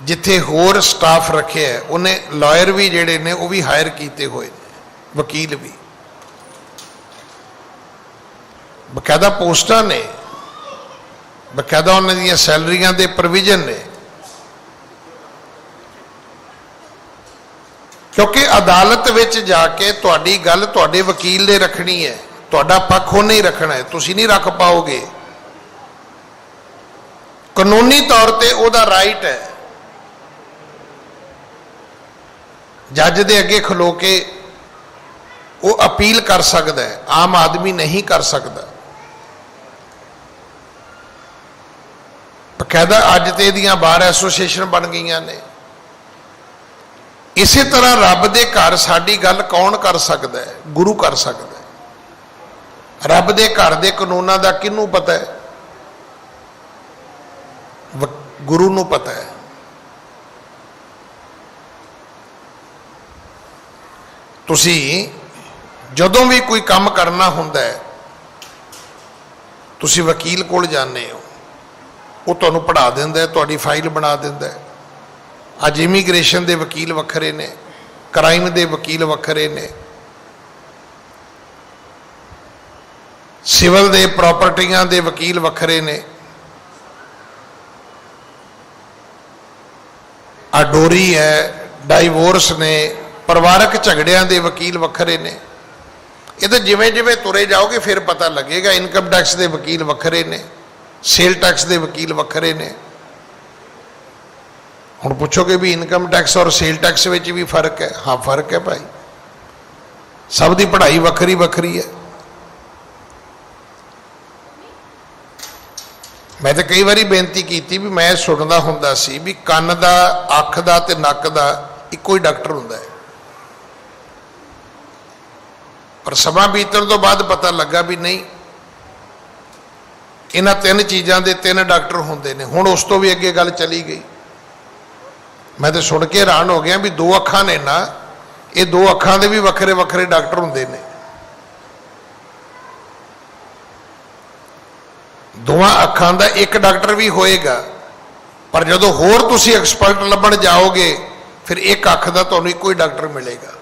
जिथे होर स्टाफ रखे है, उन्हें लॉयर भी जिहड़े ने वो भी हायर किए हुए ने, वकील भी बकायदा पोस्टां ने, बकायदा उन्हां दीयां सैलरियां दे प्रोविजन ने। क्योंकि अदालत विच जाके तुहाडी गल तुहाडे वकील ने रखनी है, तुहाडा पक्ष उन्हें ही रखना है, तुसीं नहीं रख पाओगे। कानूनी तौर पर उहदा राइट है, जज दे अगे खलो के वो अपील कर सकता है, आम आदमी नहीं कर सकता। बकायदा अज तो इहदियां बार एसोसीएशन बन गई ने। इसी तरह रब दे घर साडी गल कौन कर सकता है? गुरु कर सकता है। रब दे घर दे कानूनां दा किनू पता है? गुरु नू पता है। तुसी जदों भी कोई काम करना हुंदा है, तुसी वकील कोल जाने हो, वो तुहानूं पढ़ा दिंदा है, तुहाडी फाइल बना दिंदा है। अज इमीग्रेशन के वकील वखरे ने, क्राइम के वकील वखरे ने, सिविल दे प्रॉपर्टियां दे वकील वखरे ने, अडोरी है, डाइवोर्स ने, परिवारक झगड़ियां दे वकील वखरे ने। ये तो जिवें जिवें तुरे जाओगे फिर पता लगेगा। इनकम टैक्स के वकील वखरे ने, सेल टैक्स के वकील वखरे ने। हुण पुछोगे भी इनकम टैक्स और सेल टैक्स में भी फर्क है? हाँ फर्क है भाई, सब की पढ़ाई वखरी वखरी है। मैं तो कई बारी बेनती की भी, मैं सुनता हुंदा सी भी कन्न दा, अख दा ते नक दा इक्को ही डॉक्टर हुंदा है, पर समा बीतण तो बाद पता लगा भी नहीं, इन्हां तीन चीज़ों के तीन डॉक्टर होंदे ने। हुण उस तो भी अगे गल चली गई। मैं तो सुन के हैरान हो गया भी दो अखां ने ना, ये दो अखां दे भी वखरे वखरे डॉक्टर होंदे ने। दोवां अखां दा एक डॉक्टर भी होएगा, पर जदों होर तुसीं एक्सपर्ट लभण जाओगे फिर एक अख दा तुहानूं इक्को ही डॉक्टर मिलेगा।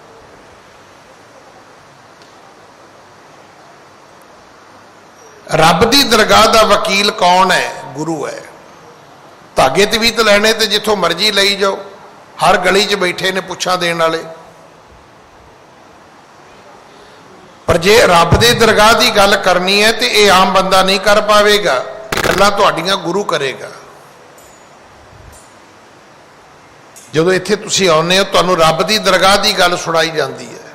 रब दी दरगाह दा वकील कौन है? गुरु है। धागे ते भी तो लैने ते जिथों मर्जी लई जाओ, हर गली च बैठे ने पुछां देण वाले। पर जे रब दे दरगाह की गल करनी है तो ये आम बंदा नहीं कर पाएगा, गल्लां तुहाडीआं गुरु करेगा। जदों इत्थे तुसीं आउंदे हो तुहानूं रब दी दरगाह की गल सुनाई जाती है।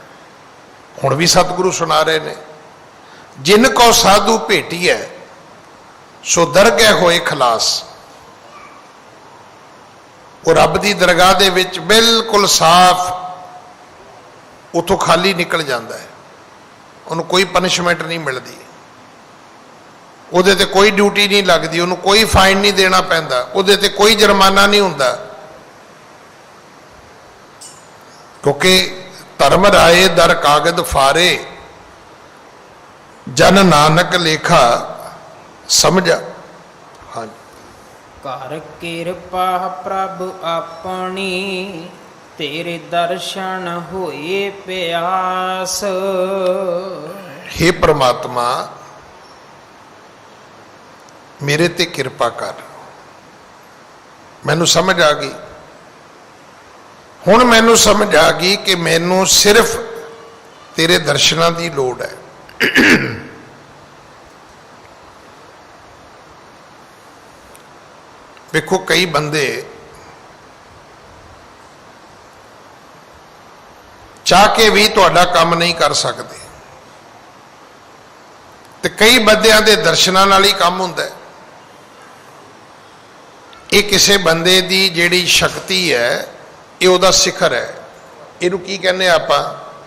हुण भी सतगुरु सुना रहे ने, जिन को साधु भेटी है सो दरगह होए खलास। ਉਹ ਰੱਬ ਦੀ ਦਰਗਾਹ ਦੇ ਵਿੱਚ ਬਿਲਕੁਲ ਸਾਫ਼ ਉੱਥੋਂ ਖਾਲੀ ਨਿਕਲ ਜਾਂਦਾ ਹੈ, ਉਹਨੂੰ ਕੋਈ ਪਨਿਸ਼ਮੈਂਟ ਨਹੀਂ ਮਿਲਦੀ, ਉਹਦੇ ਤੇ ਕੋਈ ਡਿਊਟੀ ਨਹੀਂ ਲੱਗਦੀ, ਉਹਨੂੰ ਕੋਈ ਫਾਈਨ ਨਹੀਂ ਦੇਣਾ ਪੈਂਦਾ, ਉਹਦੇ ਤੇ ਕੋਈ ਜੁਰਮਾਨਾ ਨਹੀਂ ਹੁੰਦਾ, ਕਿਉਂਕਿ ਧਰਮ ਰਾਏ ਦਰ ਕਾਗਦ ਫਾਰੇ, ਜਨ ਨਾਨਕ ਲੇਖਾ ਸਮਝਾ। ਹਾਂਜੀ, ਕਰ ਕਿਰਪਾ ਪ੍ਰਭ ਆਪਣੀ, ਤੇਰੇ ਦਰਸ਼ਨ ਹੋਏ ਪਿਆਸ। हे ਪ੍ਰਮਾਤਮਾ ਮੇਰੇ ਤੇ ਕਿਰਪਾ ਕਰ, ਮੈਨੂੰ ਸਮਝ ਆ ਗਈ, ਹੁਣ ਮੈਨੂੰ ਸਮਝ ਆ ਗਈ ਕਿ ਮੈਨੂੰ ਸਿਰਫ ਤੇਰੇ ਦਰਸ਼ਨਾਂ ਦੀ ਲੋੜ ਹੈ। ਵੇਖੋ ਕਈ ਬੰਦੇ ਚਾਹ ਕੇ ਵੀ ਤੁਹਾਡਾ ਕੰਮ ਨਹੀਂ ਕਰ ਸਕਦੇ, ਤੇ ਕਈ ਬੰਦਿਆਂ ਦੇ ਦਰਸ਼ਨਾਂ ਨਾਲ ਹੀ ਕੰਮ ਹੁੰਦਾ ਹੈ। ਇਹ ਕਿਸੇ ਬੰਦੇ ਦੀ ਜਿਹੜੀ ਸ਼ਕਤੀ ਹੈ, ਇਹ ਉਹਦਾ ਸਿਖਰ ਹੈ, ਇਹਨੂੰ ਕੀ ਕਹਿੰਦੇ ਆਪਾਂ,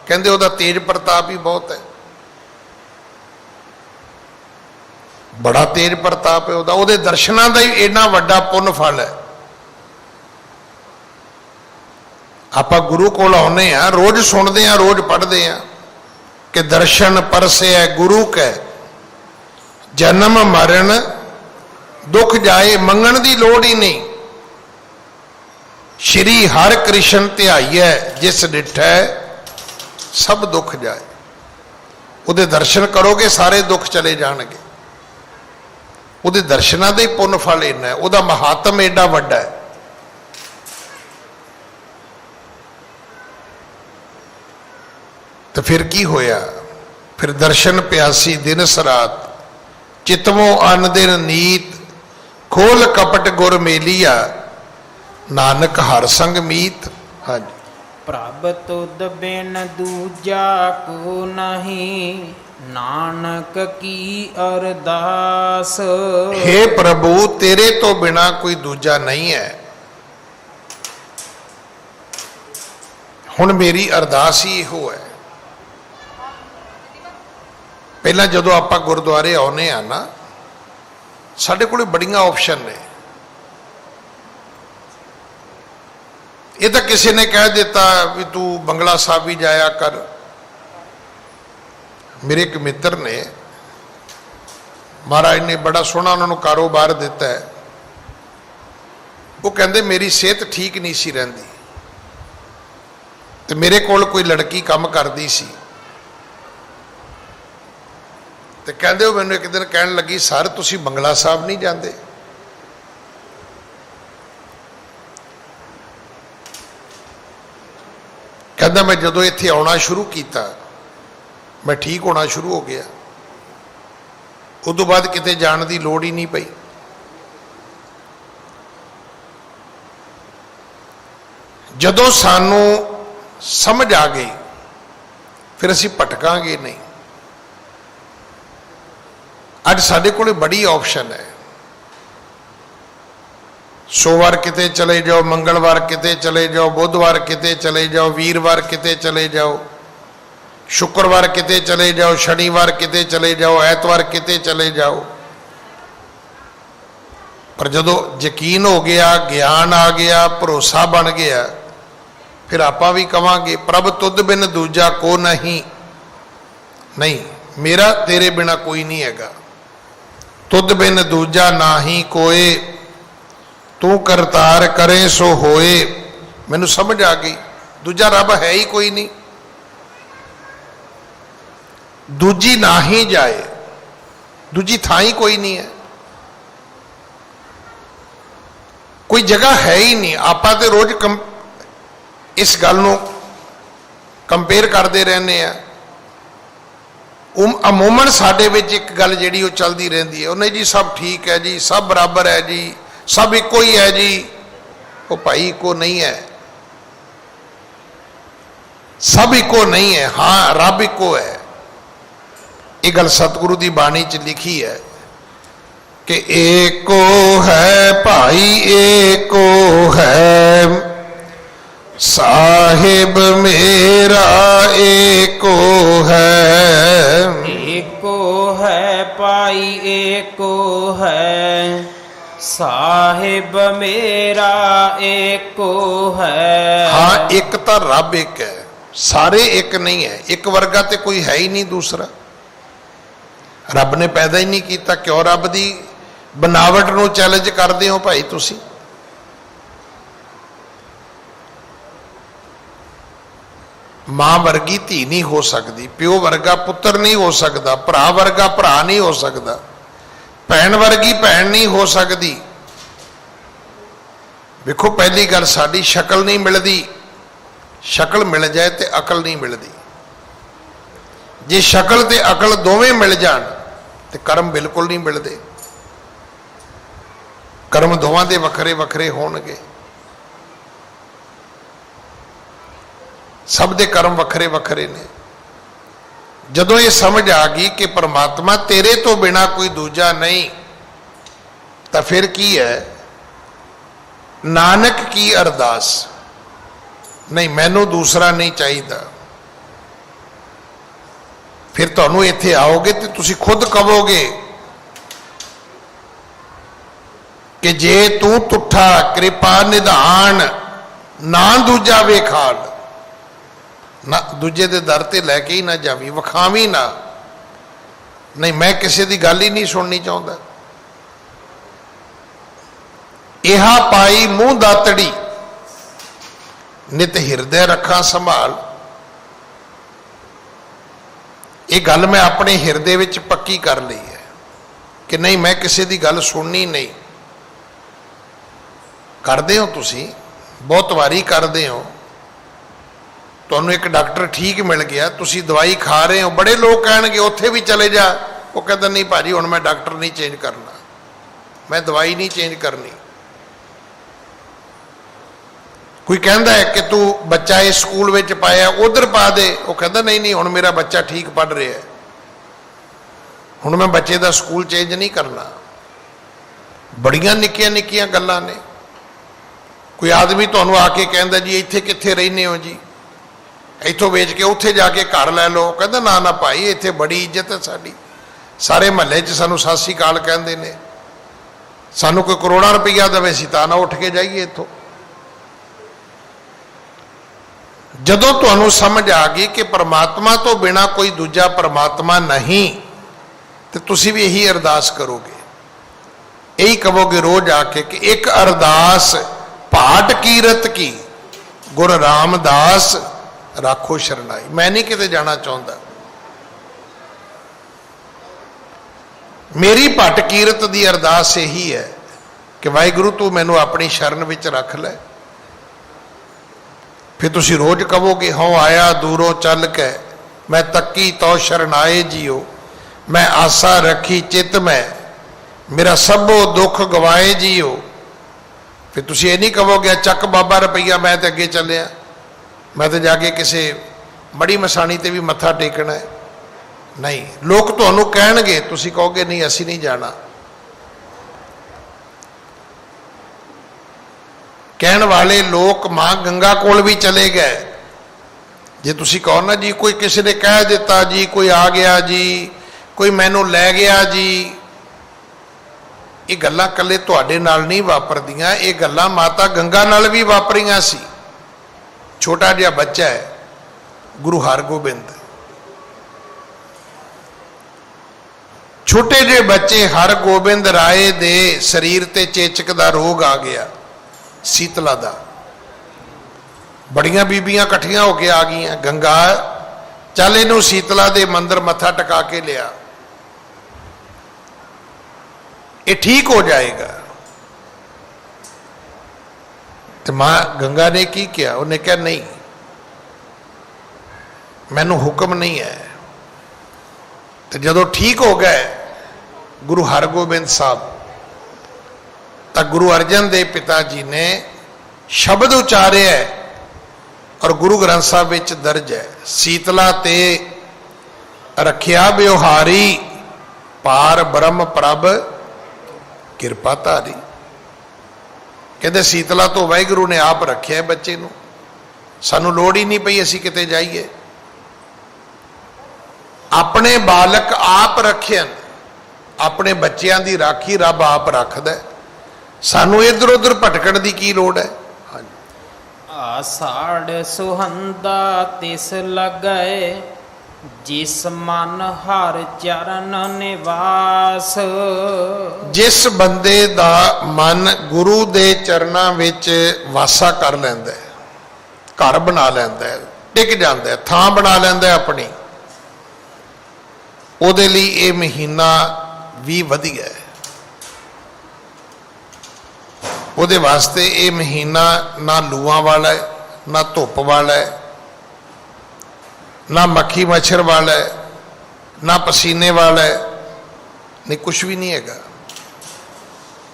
ਕਹਿੰਦੇ ਉਹਦਾ ਤੇਜ ਪ੍ਰਤਾਪ ਹੀ ਬਹੁਤ ਹੈ, ਬੜਾ ਤੇਜ ਪ੍ਰਤਾਪ ਹੈ ਉਹਦਾ, ਉਹਦੇ ਦਰਸ਼ਨਾਂ ਦਾ ਹੀ ਇੰਨਾ ਵੱਡਾ ਪੁੰਨ ਫਲ ਹੈ। ਆਪਾਂ ਗੁਰੂ ਕੋਲ ਆਉਂਦੇ ਆ, ਰੋਜ਼ ਸੁਣਦੇ ਆ, ਰੋਜ਼ ਪੜ੍ਹਦੇ ਆ ਕਿ ਦਰਸ਼ਨ ਪਰਸੈ ਗੁਰੂ ਕੈ, ਜਨਮ ਮਰਨ ਦੁੱਖ ਜਾਏ, ਮੰਗਣ ਦੀ ਲੋੜ ਹੀ ਨਹੀਂ। ਸ਼੍ਰੀ ਹਰਿ ਕ੍ਰਿਸ਼ਨ ਧਿਆਈਐ, ਜਿਸ ਡਿਠੈ ਸਭ ਦੁੱਖ ਜਾਏ। ਉਹਦੇ ਦਰਸ਼ਨ ਕਰੋਗੇ ਸਾਰੇ ਦੁੱਖ ਚਲੇ ਜਾਣਗੇ, ਉਹਦੇ ਦਰਸ਼ਨਾਂ ਦਾ ਹੀ ਪੁੰਨ ਫਲ ਇੰਨਾ ਹੈ, ਉਹਦਾ ਮਹਾਤਮ ਏਡਾ ਵੱਡਾ ਹੈ। ਤੇ ਫਿਰ ਕੀ ਹੋਇਆ, ਫਿਰ ਦਰਸ਼ਨ ਪਿਆਸੀ ਦਿਨਸ ਰਾਤ, ਚਿਤਵੋਂ ਅਨ ਦਿਨ ਨੀਤ, ਖੋਲ ਕਪਟ ਗੁਰ ਮੇਲੀਆ, ਨਾਨਕ ਹਰ ਸੰਗ ਮੀਤ। ਹਾਂਜੀ, ਪ੍ਰਭ ਤੁਧ ਬਿਨ ਦੂਜਾ ਕੋ ਨਹੀਂ, ਨਾਨਕ ਕੀ ਅਰਦਾਸ। हे ਪ੍ਰਭੂ ਤੇਰੇ ਤੋਂ ਬਿਨਾ ਕੋਈ ਦੂਜਾ ਨਹੀਂ ਹੈ। ਹੁਣ ਮੇਰੀ ਅਰਦਾਸ ਹੀ ਇਹੋ ਹੈ। ਪਹਿਲਾਂ ਜਦੋਂ ਆਪਾਂ ਗੁਰਦੁਆਰੇ ਆਉਨੇ ਆ ਨਾ, ਸਾਡੇ ਕੋਲ ਬੜੀਆਂ ਆਪਸ਼ਨ ਨੇ। ਇਹ ਤਾਂ ਕਿਸੇ ਨੇ ਕਹਿ ਦਿੱਤਾ ਵੀ ਤੂੰ ਬੰਗਲਾ ਸਾਹਿਬ ਵੀ ਜਾਇਆ ਕਰ। ਮੇਰੇ ਇੱਕ ਮਿੱਤਰ ਨੇ, ਮਹਾਰਾਜ ਨੇ ਬੜਾ ਸੋਹਣਾ ਉਹਨਾਂ ਨੂੰ ਕਾਰੋਬਾਰ ਦਿੱਤਾ ਹੈ, ਉਹ ਕਹਿੰਦੇ ਮੇਰੀ ਸਿਹਤ ਠੀਕ ਨਹੀਂ ਸੀ ਰਹਿੰਦੀ, ਤੇ ਮੇਰੇ ਕੋਲ ਕੋਈ ਲੜਕੀ ਕੰਮ ਕਰਦੀ ਸੀ, ਤੇ ਕਹਿੰਦੇ ਉਹ ਮੈਨੂੰ ਇੱਕ ਦਿਨ ਕਹਿਣ ਲੱਗੀ, ਸਰ ਤੁਸੀਂ ਬੰਗਲਾ ਸਾਹਿਬ ਨਹੀਂ ਜਾਂਦੇ? ਕਹਿੰਦਾ ਮੈਂ ਜਦੋਂ ਇੱਥੇ ਆਉਣਾ ਸ਼ੁਰੂ ਕੀਤਾ, ਮੈਂ ਠੀਕ ਹੋਣਾ ਸ਼ੁਰੂ ਹੋ ਗਿਆ, ਉਦੋਂ ਬਾਅਦ ਕਿਤੇ ਜਾਣ ਦੀ ਲੋੜ ਹੀ ਨਹੀਂ ਪਈ। ਜਦੋਂ ਸਾਨੂੰ ਸਮਝ ਆ ਗਈ, ਫਿਰ ਅਸੀਂ ਭਟਕਾਂਗੇ ਨਹੀਂ। ਅੱਜ ਸਾਡੇ ਕੋਲ ਬੜੀ ਆਪਸ਼ਨ ਹੈ। ਸੋਮਵਾਰ ਕਿਤੇ ਚਲੇ ਜਾਓ, ਮੰਗਲਵਾਰ ਕਿਤੇ ਚਲੇ ਜਾਓ, ਬੁੱਧਵਾਰ ਕਿਤੇ ਚਲੇ ਜਾਓ, ਵੀਰਵਾਰ ਕਿਤੇ ਚਲੇ ਜਾਓ, ਸ਼ੁੱਕਰਵਾਰ ਕਿਤੇ ਚਲੇ ਜਾਓ, ਸ਼ਨੀਵਾਰ ਕਿਤੇ ਚਲੇ ਜਾਓ, ਐਤਵਾਰ ਕਿਤੇ ਚਲੇ ਜਾਓ। ਪਰ ਜਦੋਂ ਯਕੀਨ ਹੋ ਗਿਆ, ਗਿਆਨ ਆ ਗਿਆ, ਭਰੋਸਾ ਬਣ ਗਿਆ, ਫਿਰ ਆਪਾਂ ਵੀ ਕਵਾਂਗੇ ਪ੍ਰਭ ਤੁਧ ਬਿਨ ਦੂਜਾ ਕੋ ਨਹੀਂ। ਨਹੀਂ, ਮੇਰਾ ਤੇਰੇ ਬਿਨਾ ਕੋਈ ਨਹੀਂ ਹੈਗਾ। ਤੁਧ ਬਿਨ ਦੂਜਾ ਨਾਹੀ ਕੋਏ, ਤੂੰ ਕਰਤਾਰ ਕਰੇ ਸੋ ਹੋਏ। ਮੈਨੂੰ ਸਮਝ ਆ ਗਈ, ਦੂਜਾ ਰੱਬ ਹੈ ਹੀ ਕੋਈ ਨਹੀਂ, ਦੂਜੀ ਨਾ ਹੀ ਜਾਏ, ਦੂਜੀ ਥਾਂ ਹੀ ਕੋਈ ਨਹੀਂ ਹੈ, ਕੋਈ ਜਗ੍ਹਾ ਹੈ ਹੀ ਨਹੀਂ। ਆਪਾਂ ਤੇ ਰੋਜ਼ ਇਸ ਗੱਲ ਨੂੰ ਕੰਪੇਅਰ ਕਰਦੇ ਰਹਿੰਦੇ ਆ। ਅਮੂਮਨ ਸਾਡੇ ਵਿੱਚ ਇੱਕ ਗੱਲ ਜਿਹੜੀ ਉਹ ਚੱਲਦੀ ਰਹਿੰਦੀ ਹੈ, ਉਹਨੇ ਜੀ ਸਭ ਠੀਕ ਹੈ ਜੀ, ਸਭ ਬਰਾਬਰ ਹੈ ਜੀ, ਸਭ ਇੱਕੋ ਹੀ ਹੈ ਜੀ। ਉਹ ਭਾਈ ਇੱਕੋ ਨਹੀਂ ਹੈ, ਸਭ ਇੱਕੋ ਨਹੀਂ ਹੈ। ਹਾਂ, ਰੱਬ ਇੱਕੋ ਹੈ। ਇਹ ਗੱਲ ਸਤਿਗੁਰੂ ਦੀ ਬਾਣੀ 'ਚ ਲਿਖੀ ਹੈ। कि एको है भाई एको है, साहिब मेरा एको है। एको है पाई एको है, साहिब मेरा एको है। हाँ, एक तो रब एक है, सारे एक नहीं है। एक वर्गा तो कोई है ही नहीं दूसरा। रब ने पैदा ही नहीं किया, क्यों रब की बनावट नूं चैलेंज करते हो भाई तुसी? मां वर्गी धी नहीं हो सकती, प्यो वर्गा पुत्र नहीं हो सकता, भरा वर्गा भरा नहीं हो सकता, भैन वर्गी भैन नहीं हो सकती। देखो, पहली गल साडी शक्ल नहीं मिलती। शक्ल मिल जाए तो अकल नहीं मिलती। जे शक्ल ते अकल दोवें मिल जान तो कर्म बिल्कुल नहीं मिलते। कर्म दोवां दे वखरे वखरे होणगे। सब दे कर्म वखरे वखरे ने। जदों ये समझ आ गई कि परमात्मा तेरे तो बिना कोई दूजा नहीं, तो फिर की है? नानक की अरदास, नहीं मैनू दूसरा नहीं चाहिए। फिर तुहानू इत्थे आओगे तो तुसी खुद कहोगे कि जे तू तुठा कृपा निधान, ना दूजा वेखाल। ना दूजे दे दर ते लैके ही ना जावी, विखावी ना। नहीं, मैं किसी की गल ही नहीं सुननी चाहता। इहा पाई मूंह दातड़ी, नित हिरदे रखा संभाल। ये गल मैं अपने हिरदे विच पक्की कर ली है कि नहीं, मैं किसी की गल सुननी नहीं। करते हो तुसी, बहुत वारी करते हो। तुहानू एक डॉक्टर ठीक मिल गया, तुसी दवाई खा रहे हो, बड़े लोग कहेंगे उत्थे भी चले जा। वो कहता नहीं भाजी, हुण मैं डॉक्टर नहीं चेंज करना, मैं दवाई नहीं चेंज करनी। कोई कहता है कि तू बच्चा इस स्कूल में पाया, उधर पा दे। वो कहता नहीं नहीं, हुण मेरा बच्चा ठीक पढ़ रहा है, हुण मैं बच्चे का स्कूल चेंज नहीं करना। बड़िया निक्कियां निक्कियां गल्लां ने। कोई आदमी तुहानू आके कहता जी इत्थे कित्थे रहने हो जी, इथों वेच के उत्थे जाके घर लै लो। कहता ना ना भाई, इत्थे बड़ी इज्जत है साडी, सारे महल्ले च सानू सत श्री अकाल कहते ने, सानू कोई करोड़ां रुपया देवे सी तां ना उठ के जाइए इथों। जदों तुहानू समझ आ गई कि परमात्मा तो बिना कोई दूजा परमात्मा नहीं, तो तुसी भी यही अरदास करोगे, यही कहोगे रोज आके कि एक अरदास पाठ कीरत की, गुर रामदास राखो शरणाई। मैं नहीं किते जाना चाहता। मेरी भट कीरत की अरदास यही है कि वाहिगुरु तू मैनू अपनी शरण विच रख ले। फिर तुसी रोज कहोगे, हों आया दूरों चल के, मैं तक्की तो शरणाए जियो, मैं आशा रखी चित में, मेरा सबो दुख गवाए जियो। फिर तुसी ये नहीं कहोगे चक बाबा रुपया मैं तो अगे चलिया, मैं तो जाके किसी बड़ी मसाणी ते भी मत्था टेकना है। नहीं, लोग तुहानू कहणगे, तुसी कहोगे नहीं असी नहीं जाना। कहण वाले लोग मां गंगा कोल भी चले गए। जे तुसी कहो ना जी कोई किसी ने कह दिता जी, कोई आ गया जी, कोई मैनू लै गया जी, ये गल्लां कल्ले तुहाडे नाल नहीं वापरदियां, ये गल्लां माता गंगा नाल भी वापरियां सी। छोटा जिहा बच्चा है गुरु हरगोबिंद, छोटे जे बच्चे हरगोबिंद राय दे शरीर ते चेचक दा रोग आ गया, शीतला दा। बड़ियां बीबियां इकट्ठियां होके आ गई, गंगा चल इनू शीतला दे मंदिर मत्था टका के लिया, ये ठीक हो जाएगा। तो मां गंगा ने की किया? उन्हें कहा नहीं, मैनू हुक्म नहीं है। तो जदों ठीक हो गए गुरु हरगोबिंद साहब, तो गुरु अर्जन देव पिता जी ने शब्द उचारे है और गुरु ग्रंथ साहब विच दर्ज है, शीतला ते रखिया ब्योहारी, पार ब्रह्म प्रभ ਕਿਰਪਾ ਧਾਰੀ। ਕਹਿੰਦੇ ਸੀਤਲਾ ਤੋਂ ਵਾਹਿਗੁਰੂ ਨੇ ਆਪ ਰੱਖਿਆ ਬੱਚੇ ਨੂੰ, ਸਾਨੂੰ ਲੋੜ ਹੀ ਨਹੀਂ ਪਈ ਅਸੀਂ ਕਿਤੇ ਜਾਈਏ। ਆਪਣੇ ਬਾਲਕ ਆਪ ਰੱਖਿਆ, ਆਪਣੇ ਬੱਚਿਆਂ ਦੀ ਰਾਖੀ ਰੱਬ ਆਪ ਰੱਖਦਾ, ਸਾਨੂੰ ਇੱਧਰ ਉੱਧਰ ਭਟਕਣ ਦੀ ਕੀ ਲੋੜ ਹੈ। ਆਸਾੜ ਸੁਹੰਦਾ ਤਿਸ ਲਗੈ, ਜਿਸ ਮਨ ਹਰ ਚਰਨ ਨਿਵਾਸ। ਜਿਸ ਬੰਦੇ ਦਾ ਮਨ ਗੁਰੂ ਦੇ ਚਰਨਾਂ ਵਿੱਚ ਵਾਸਾ ਕਰ ਲੈਂਦਾ ਹੈ, ਘਰ ਬਣਾ ਲੈਂਦਾ ਹੈ, ਟਿਕ ਜਾਂਦਾ ਹੈ, ਥਾਂ ਬਣਾ ਲੈਂਦਾ ਹੈ ਆਪਣੀ, ਉਹਦੇ ਲਈ ਇਹ ਮਹੀਨਾ ਵੀ ਵਧੀਆ ਹੈ। ਉਹਦੇ ਵਾਸਤੇ ਇਹ ਮਹੀਨਾ ਨਾ ਲੂਆਂ ਵਾਲਾ ਹੈ, ਨਾ ਧੁੱਪ ਵਾਲਾ ਹੈ, ਨਾ ਮੱਖੀ ਮੱਛਰ ਵਾਲਾ ਹੈ, ਨਾ ਪਸੀਨੇ ਵਾਲਾ ਹੈ, ਨਹੀਂ ਕੁਛ ਵੀ ਨਹੀਂ ਹੈਗਾ।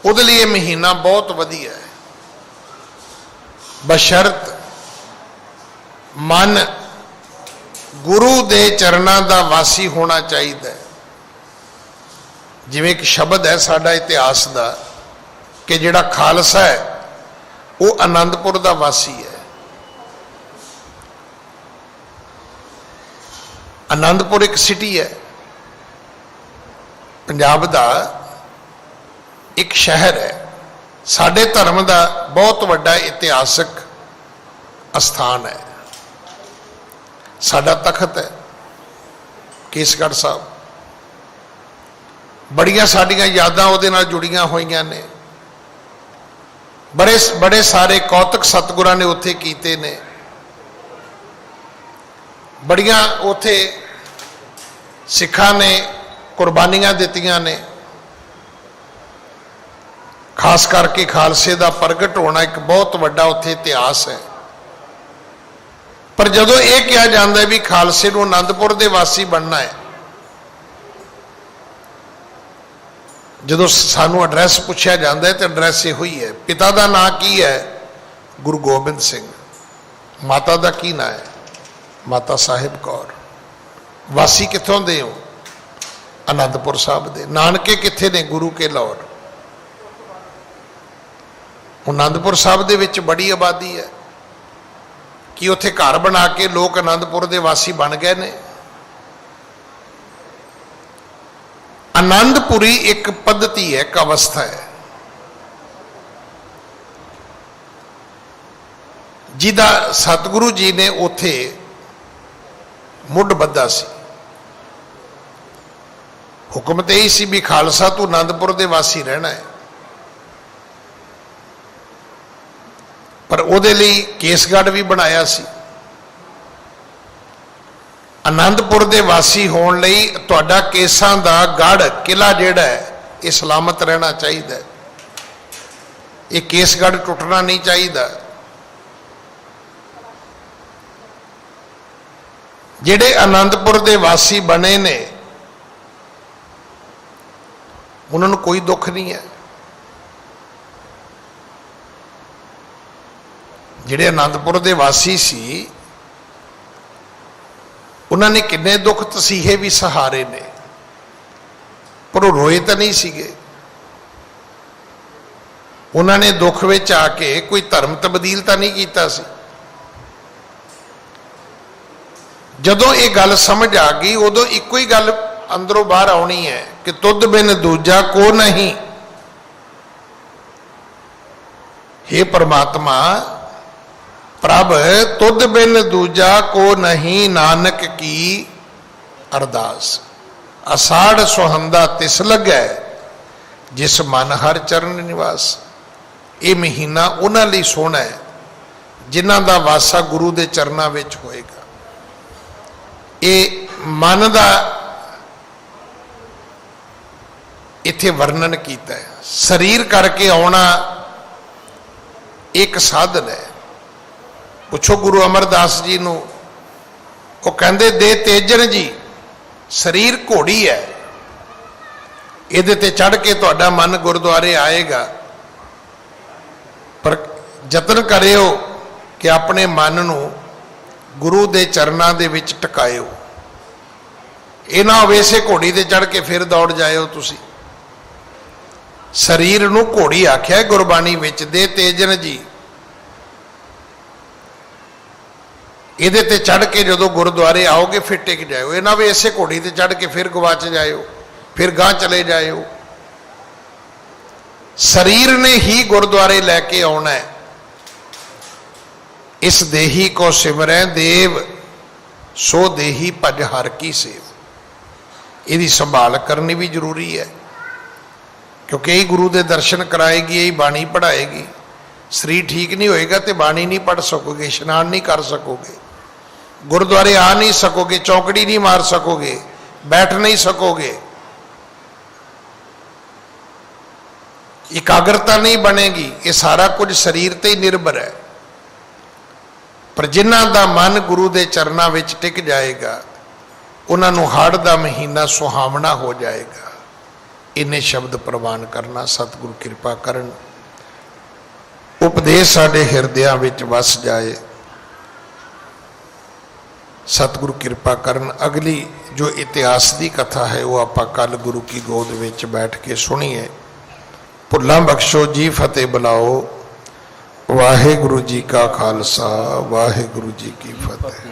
ਉਹਦੇ ਲਈ ਇਹ ਮਹੀਨਾ ਬਹੁਤ ਵਧੀਆ ਹੈ, ਬਸ਼ਰਤ ਮਨ ਗੁਰੂ ਦੇ ਚਰਨਾਂ ਦਾ ਵਾਸੀ ਹੋਣਾ ਚਾਹੀਦਾ ਹੈ। ਜਿਵੇਂ ਇੱਕ ਸ਼ਬਦ ਹੈ ਸਾਡਾ ਇਤਿਹਾਸ ਦਾ ਕਿ ਜਿਹੜਾ ਖਾਲਸਾ ਹੈ ਉਹ ਆਨੰਦਪੁਰ ਦਾ ਵਾਸੀ ਹੈ। ਆਨੰਦਪੁਰ ਇੱਕ ਸਿਟੀ ਹੈ, ਪੰਜਾਬ ਦਾ ਇੱਕ ਸ਼ਹਿਰ ਹੈ, ਸਾਡੇ ਧਰਮ ਦਾ ਬਹੁਤ ਵੱਡਾ ਇਤਿਹਾਸਕ ਅਸਥਾਨ ਹੈ। ਸਾਡਾ ਤਖਤ ਹੈ ਕੇਸਗੜ੍ਹ ਸਾਹਿਬ, ਬੜੀਆਂ ਸਾਡੀਆਂ ਯਾਦਾਂ ਉਹਦੇ ਨਾਲ ਜੁੜੀਆਂ ਹੋਈਆਂ ਨੇ। ਬੜੇ ਸਾਰੇ ਕੌਤਕ ਸਤਿਗੁਰਾਂ ਨੇ ਉੱਥੇ ਕੀਤੇ ਨੇ, ਬੜੀਆਂ ਉੱਥੇ ਸਿੱਖਾਂ ਨੇ ਕੁਰਬਾਨੀਆਂ ਦਿੱਤੀਆਂ ਨੇ। ਖਾਸ ਕਰਕੇ ਖਾਲਸੇ ਦਾ ਪ੍ਰਗਟ ਹੋਣਾ ਇੱਕ ਬਹੁਤ ਵੱਡਾ ਉੱਥੇ ਇਤਿਹਾਸ ਹੈ। ਪਰ ਜਦੋਂ ਇਹ ਕਿਹਾ ਜਾਂਦਾ ਵੀ ਖਾਲਸੇ ਨੂੰ ਆਨੰਦਪੁਰ ਦੇ ਵਾਸੀ ਬਣਨਾ ਹੈ, ਜਦੋਂ ਸਾਨੂੰ ਐਡਰੈਸ ਪੁੱਛਿਆ ਜਾਂਦਾ ਹੈ ਤਾਂ ਐਡਰੈਸ ਇਹੋ ਹੀ ਹੈ। ਪਿਤਾ ਦਾ ਨਾਂ ਕੀ ਹੈ? ਗੁਰੂ ਗੋਬਿੰਦ ਸਿੰਘ। ਮਾਤਾ ਦਾ ਕੀ ਨਾਂ ਹੈ? ਮਾਤਾ ਸਾਹਿਬ ਕੌਰ। ਵਾਸੀ ਕਿੱਥੋਂ ਦੇ ਹੋ? ਆਨੰਦਪੁਰ ਸਾਹਿਬ ਦੇ। ਨਾਨਕੇ ਕਿੱਥੇ ਨੇ? ਗੁਰੂ ਕੇ ਲਾਹੌਰ। ਆਨੰਦਪੁਰ ਸਾਹਿਬ ਦੇ ਵਿੱਚ ਬੜੀ ਆਬਾਦੀ ਹੈ ਕਿ ਉੱਥੇ ਘਰ ਬਣਾ ਕੇ ਲੋਕ ਆਨੰਦਪੁਰ ਦੇ ਵਾਸੀ ਬਣ ਗਏ ਨੇ। ਆਨੰਦਪੁਰੀ ਇੱਕ ਪੱਧਤੀ ਹੈ, ਇੱਕ ਅਵਸਥਾ ਹੈ ਜਿਹਦਾ ਸਤਿਗੁਰੂ ਜੀ ਨੇ ਉੱਥੇ ਮੁੱਢ ਬੱਧਾ ਸੀ। ਹੁਕਮ ਤੇ ਹੀ ਸੀ ਵੀ ਖਾਲਸਾ ਤੂੰ ਆਨੰਦਪੁਰ ਦੇ ਵਾਸੀ ਰਹਿਣਾ ਹੈ, ਪਰ ਉਹਦੇ ਲਈ ਕੇਸਗੜ੍ਹ ਵੀ ਬਣਾਇਆ ਸੀ। ਆਨੰਦਪੁਰ ਦੇ ਵਾਸੀ ਹੋਣ ਲਈ ਤੁਹਾਡਾ ਕੇਸਾਂ ਦਾ ਗੜ੍ਹ ਕਿਲਾ ਜਿਹੜਾ ਹੈ ਇਹ ਸਲਾਮਤ ਰਹਿਣਾ ਚਾਹੀਦਾ ਹੈ। ਇਹ ਕੇਸਗੜ੍ਹ ਟੁੱਟਣਾ ਨਹੀਂ ਚਾਹੀਦਾ। ਜਿਹੜੇ ਆਨੰਦਪੁਰ ਦੇ ਵਾਸੀ ਬਣੇ ਨੇ ਉਹਨਾਂ ਨੂੰ ਕੋਈ ਦੁੱਖ ਨਹੀਂ ਹੈ। ਜਿਹੜੇ ਆਨੰਦਪੁਰ ਦੇ ਵਾਸੀ ਸੀ ਉਹਨਾਂ ਨੇ ਕਿੰਨੇ ਦੁੱਖ ਤਸੀਹੇ ਵੀ ਸਹਾਰੇ ਨੇ, ਪਰ ਉਹ ਰੋਏ ਤਾਂ ਨਹੀਂ ਸੀਗੇ। ਉਹਨਾਂ ਨੇ ਦੁੱਖ ਵਿੱਚ ਆ ਕੇ ਕੋਈ ਧਰਮ ਤਬਦੀਲ ਤਾਂ ਨਹੀਂ ਕੀਤਾ ਸੀ। ਜਦੋਂ ਇਹ ਗੱਲ ਸਮਝ ਆ ਗਈ ਉਦੋਂ ਇੱਕੋ ਹੀ ਗੱਲ ਅੰਦਰੋਂ ਬਾਹਰ ਆਉਣੀ ਹੈ ਕਿ ਤੁਧ ਬਿਨ ਦੂਜਾ ਕੋ ਨਹੀਂ। हे परमात्मा प्रभ तुद बिन दूजा को नहीं, नानक की अरदास। असाड़ सुहंदा तिस लगै, जिस मन हर चरण निवास। ये महीना उन्हां लई सोहना है जिन्हां दा वासा गुरु दे चरनां विच होएगा। ये मन दा इत्थे वर्णन कीता है। शरीर करके आउणा एक साधन है। पुछो गुरु अमरदास जी नूं, वो कहंदे दे तेजन जी शरीर घोड़ी है, इहदे ते चढ़ के तुहाडा मन गुरुद्वारे आएगा, पर जतन करियो कि अपने मन नूं गुरु दे चरनां दे विच टकाइओ। इह ना होवे इसे घोड़ी ते चढ़ के फिर दौड़ जाइओ तुसीं। ਸਰੀਰ ਨੂੰ ਘੋੜੀ ਆਖਿਆ ਗੁਰਬਾਣੀ ਵਿੱਚ, ਦੇ ਤੇਜਨ ਜੀ। ਇਹਦੇ ਤੇ ਚੜ ਕੇ ਜਦੋਂ ਗੁਰਦੁਆਰੇ ਆਓਗੇ ਫਿਰ ਟਿਕ ਜਾਇਓ, ਇਹ ਨਾ ਵੀ ਇਸੇ ਘੋੜੀ ਤੇ ਚੜ ਕੇ ਫਿਰ ਗਵਾਚ ਜਾਇਓ, ਫਿਰ ਗਾਂ ਚਲੇ ਜਾਇਓ। ਸਰੀਰ ਨੇ ਹੀ ਗੁਰਦੁਆਰੇ ਲੈ ਕੇ ਆਉਣਾ ਹੈ। ਇਸ ਦੇਹੀ ਕੋ ਸਿਮਰੈ ਦੇਵ, ਸੋ ਦੇਹੀ ਭਜ ਹਰ ਕੀ ਸੇਵ। ਇਹਦੀ ਸੰਭਾਲ ਕਰਨੀ ਵੀ ਜ਼ਰੂਰੀ ਹੈ, ਕਿਉਂਕਿ ਇਹ ਗੁਰੂ ਦੇ ਦਰਸ਼ਨ ਕਰਾਏਗੀ, ਇਹ ਬਾਣੀ ਪੜ੍ਹਾਏਗੀ। ਸਰੀਰ ਠੀਕ ਨਹੀਂ ਹੋਏਗਾ ਤੇ ਬਾਣੀ ਨਹੀਂ ਪੜ੍ਹ ਸਕੋਗੇ, ਇਸ਼ਨਾਨ ਨਹੀਂ ਕਰ ਸਕੋਗੇ, ਗੁਰਦੁਆਰੇ ਆ ਨਹੀਂ ਸਕੋਗੇ, ਚੌਕੜੀ ਨਹੀਂ ਮਾਰ ਸਕੋਗੇ, ਬੈਠ ਨਹੀਂ ਸਕੋਗੇ, ਇਕਾਗਰਤਾ ਨਹੀਂ ਬਣੇਗੀ। ਇਹ ਸਾਰਾ ਕੁਝ ਸਰੀਰ ਤੇ ਹੀ ਨਿਰਭਰ ਹੈ। ਪਰ ਜਿਨ੍ਹਾਂ ਦਾ ਮਨ ਗੁਰੂ ਦੇ ਚਰਨਾਂ ਵਿੱਚ ਟਿਕ ਜਾਏਗਾ, ਉਹਨਾਂ ਨੂੰ ਹਾੜ ਦਾ ਮਹੀਨਾ ਸੁਹਾਵਣਾ ਹੋ ਜਾਏਗਾ। ਇੰਨੇ ਸ਼ਬਦ ਪ੍ਰਵਾਨ ਕਰਨਾ। ਸਤਿਗੁਰੂ ਕਿਰਪਾ ਕਰਨ, ਉਪਦੇਸ਼ ਸਾਡੇ ਹਿਰਦਿਆਂ ਵਿੱਚ ਵਸ ਜਾਏ। ਸਤਿਗੁਰੂ ਕਿਰਪਾ ਕਰਨ, ਅਗਲੀ ਜੋ ਇਤਿਹਾਸ ਦੀ ਕਥਾ ਹੈ ਉਹ ਆਪਾਂ ਕੱਲ ਗੁਰੂ ਕੀ ਗੋਦ ਵਿੱਚ ਬੈਠ ਕੇ ਸੁਣੀਏ। ਭੁੱਲਾਂ ਬਖਸ਼ੋ ਜੀ, ਫਤਿਹ ਬੁਲਾਓ। ਵਾਹਿਗੁਰੂ ਜੀ ਕਾ ਖਾਲਸਾ, ਵਾਹਿਗੁਰੂ ਜੀ ਕੀ ਫਤਿਹ।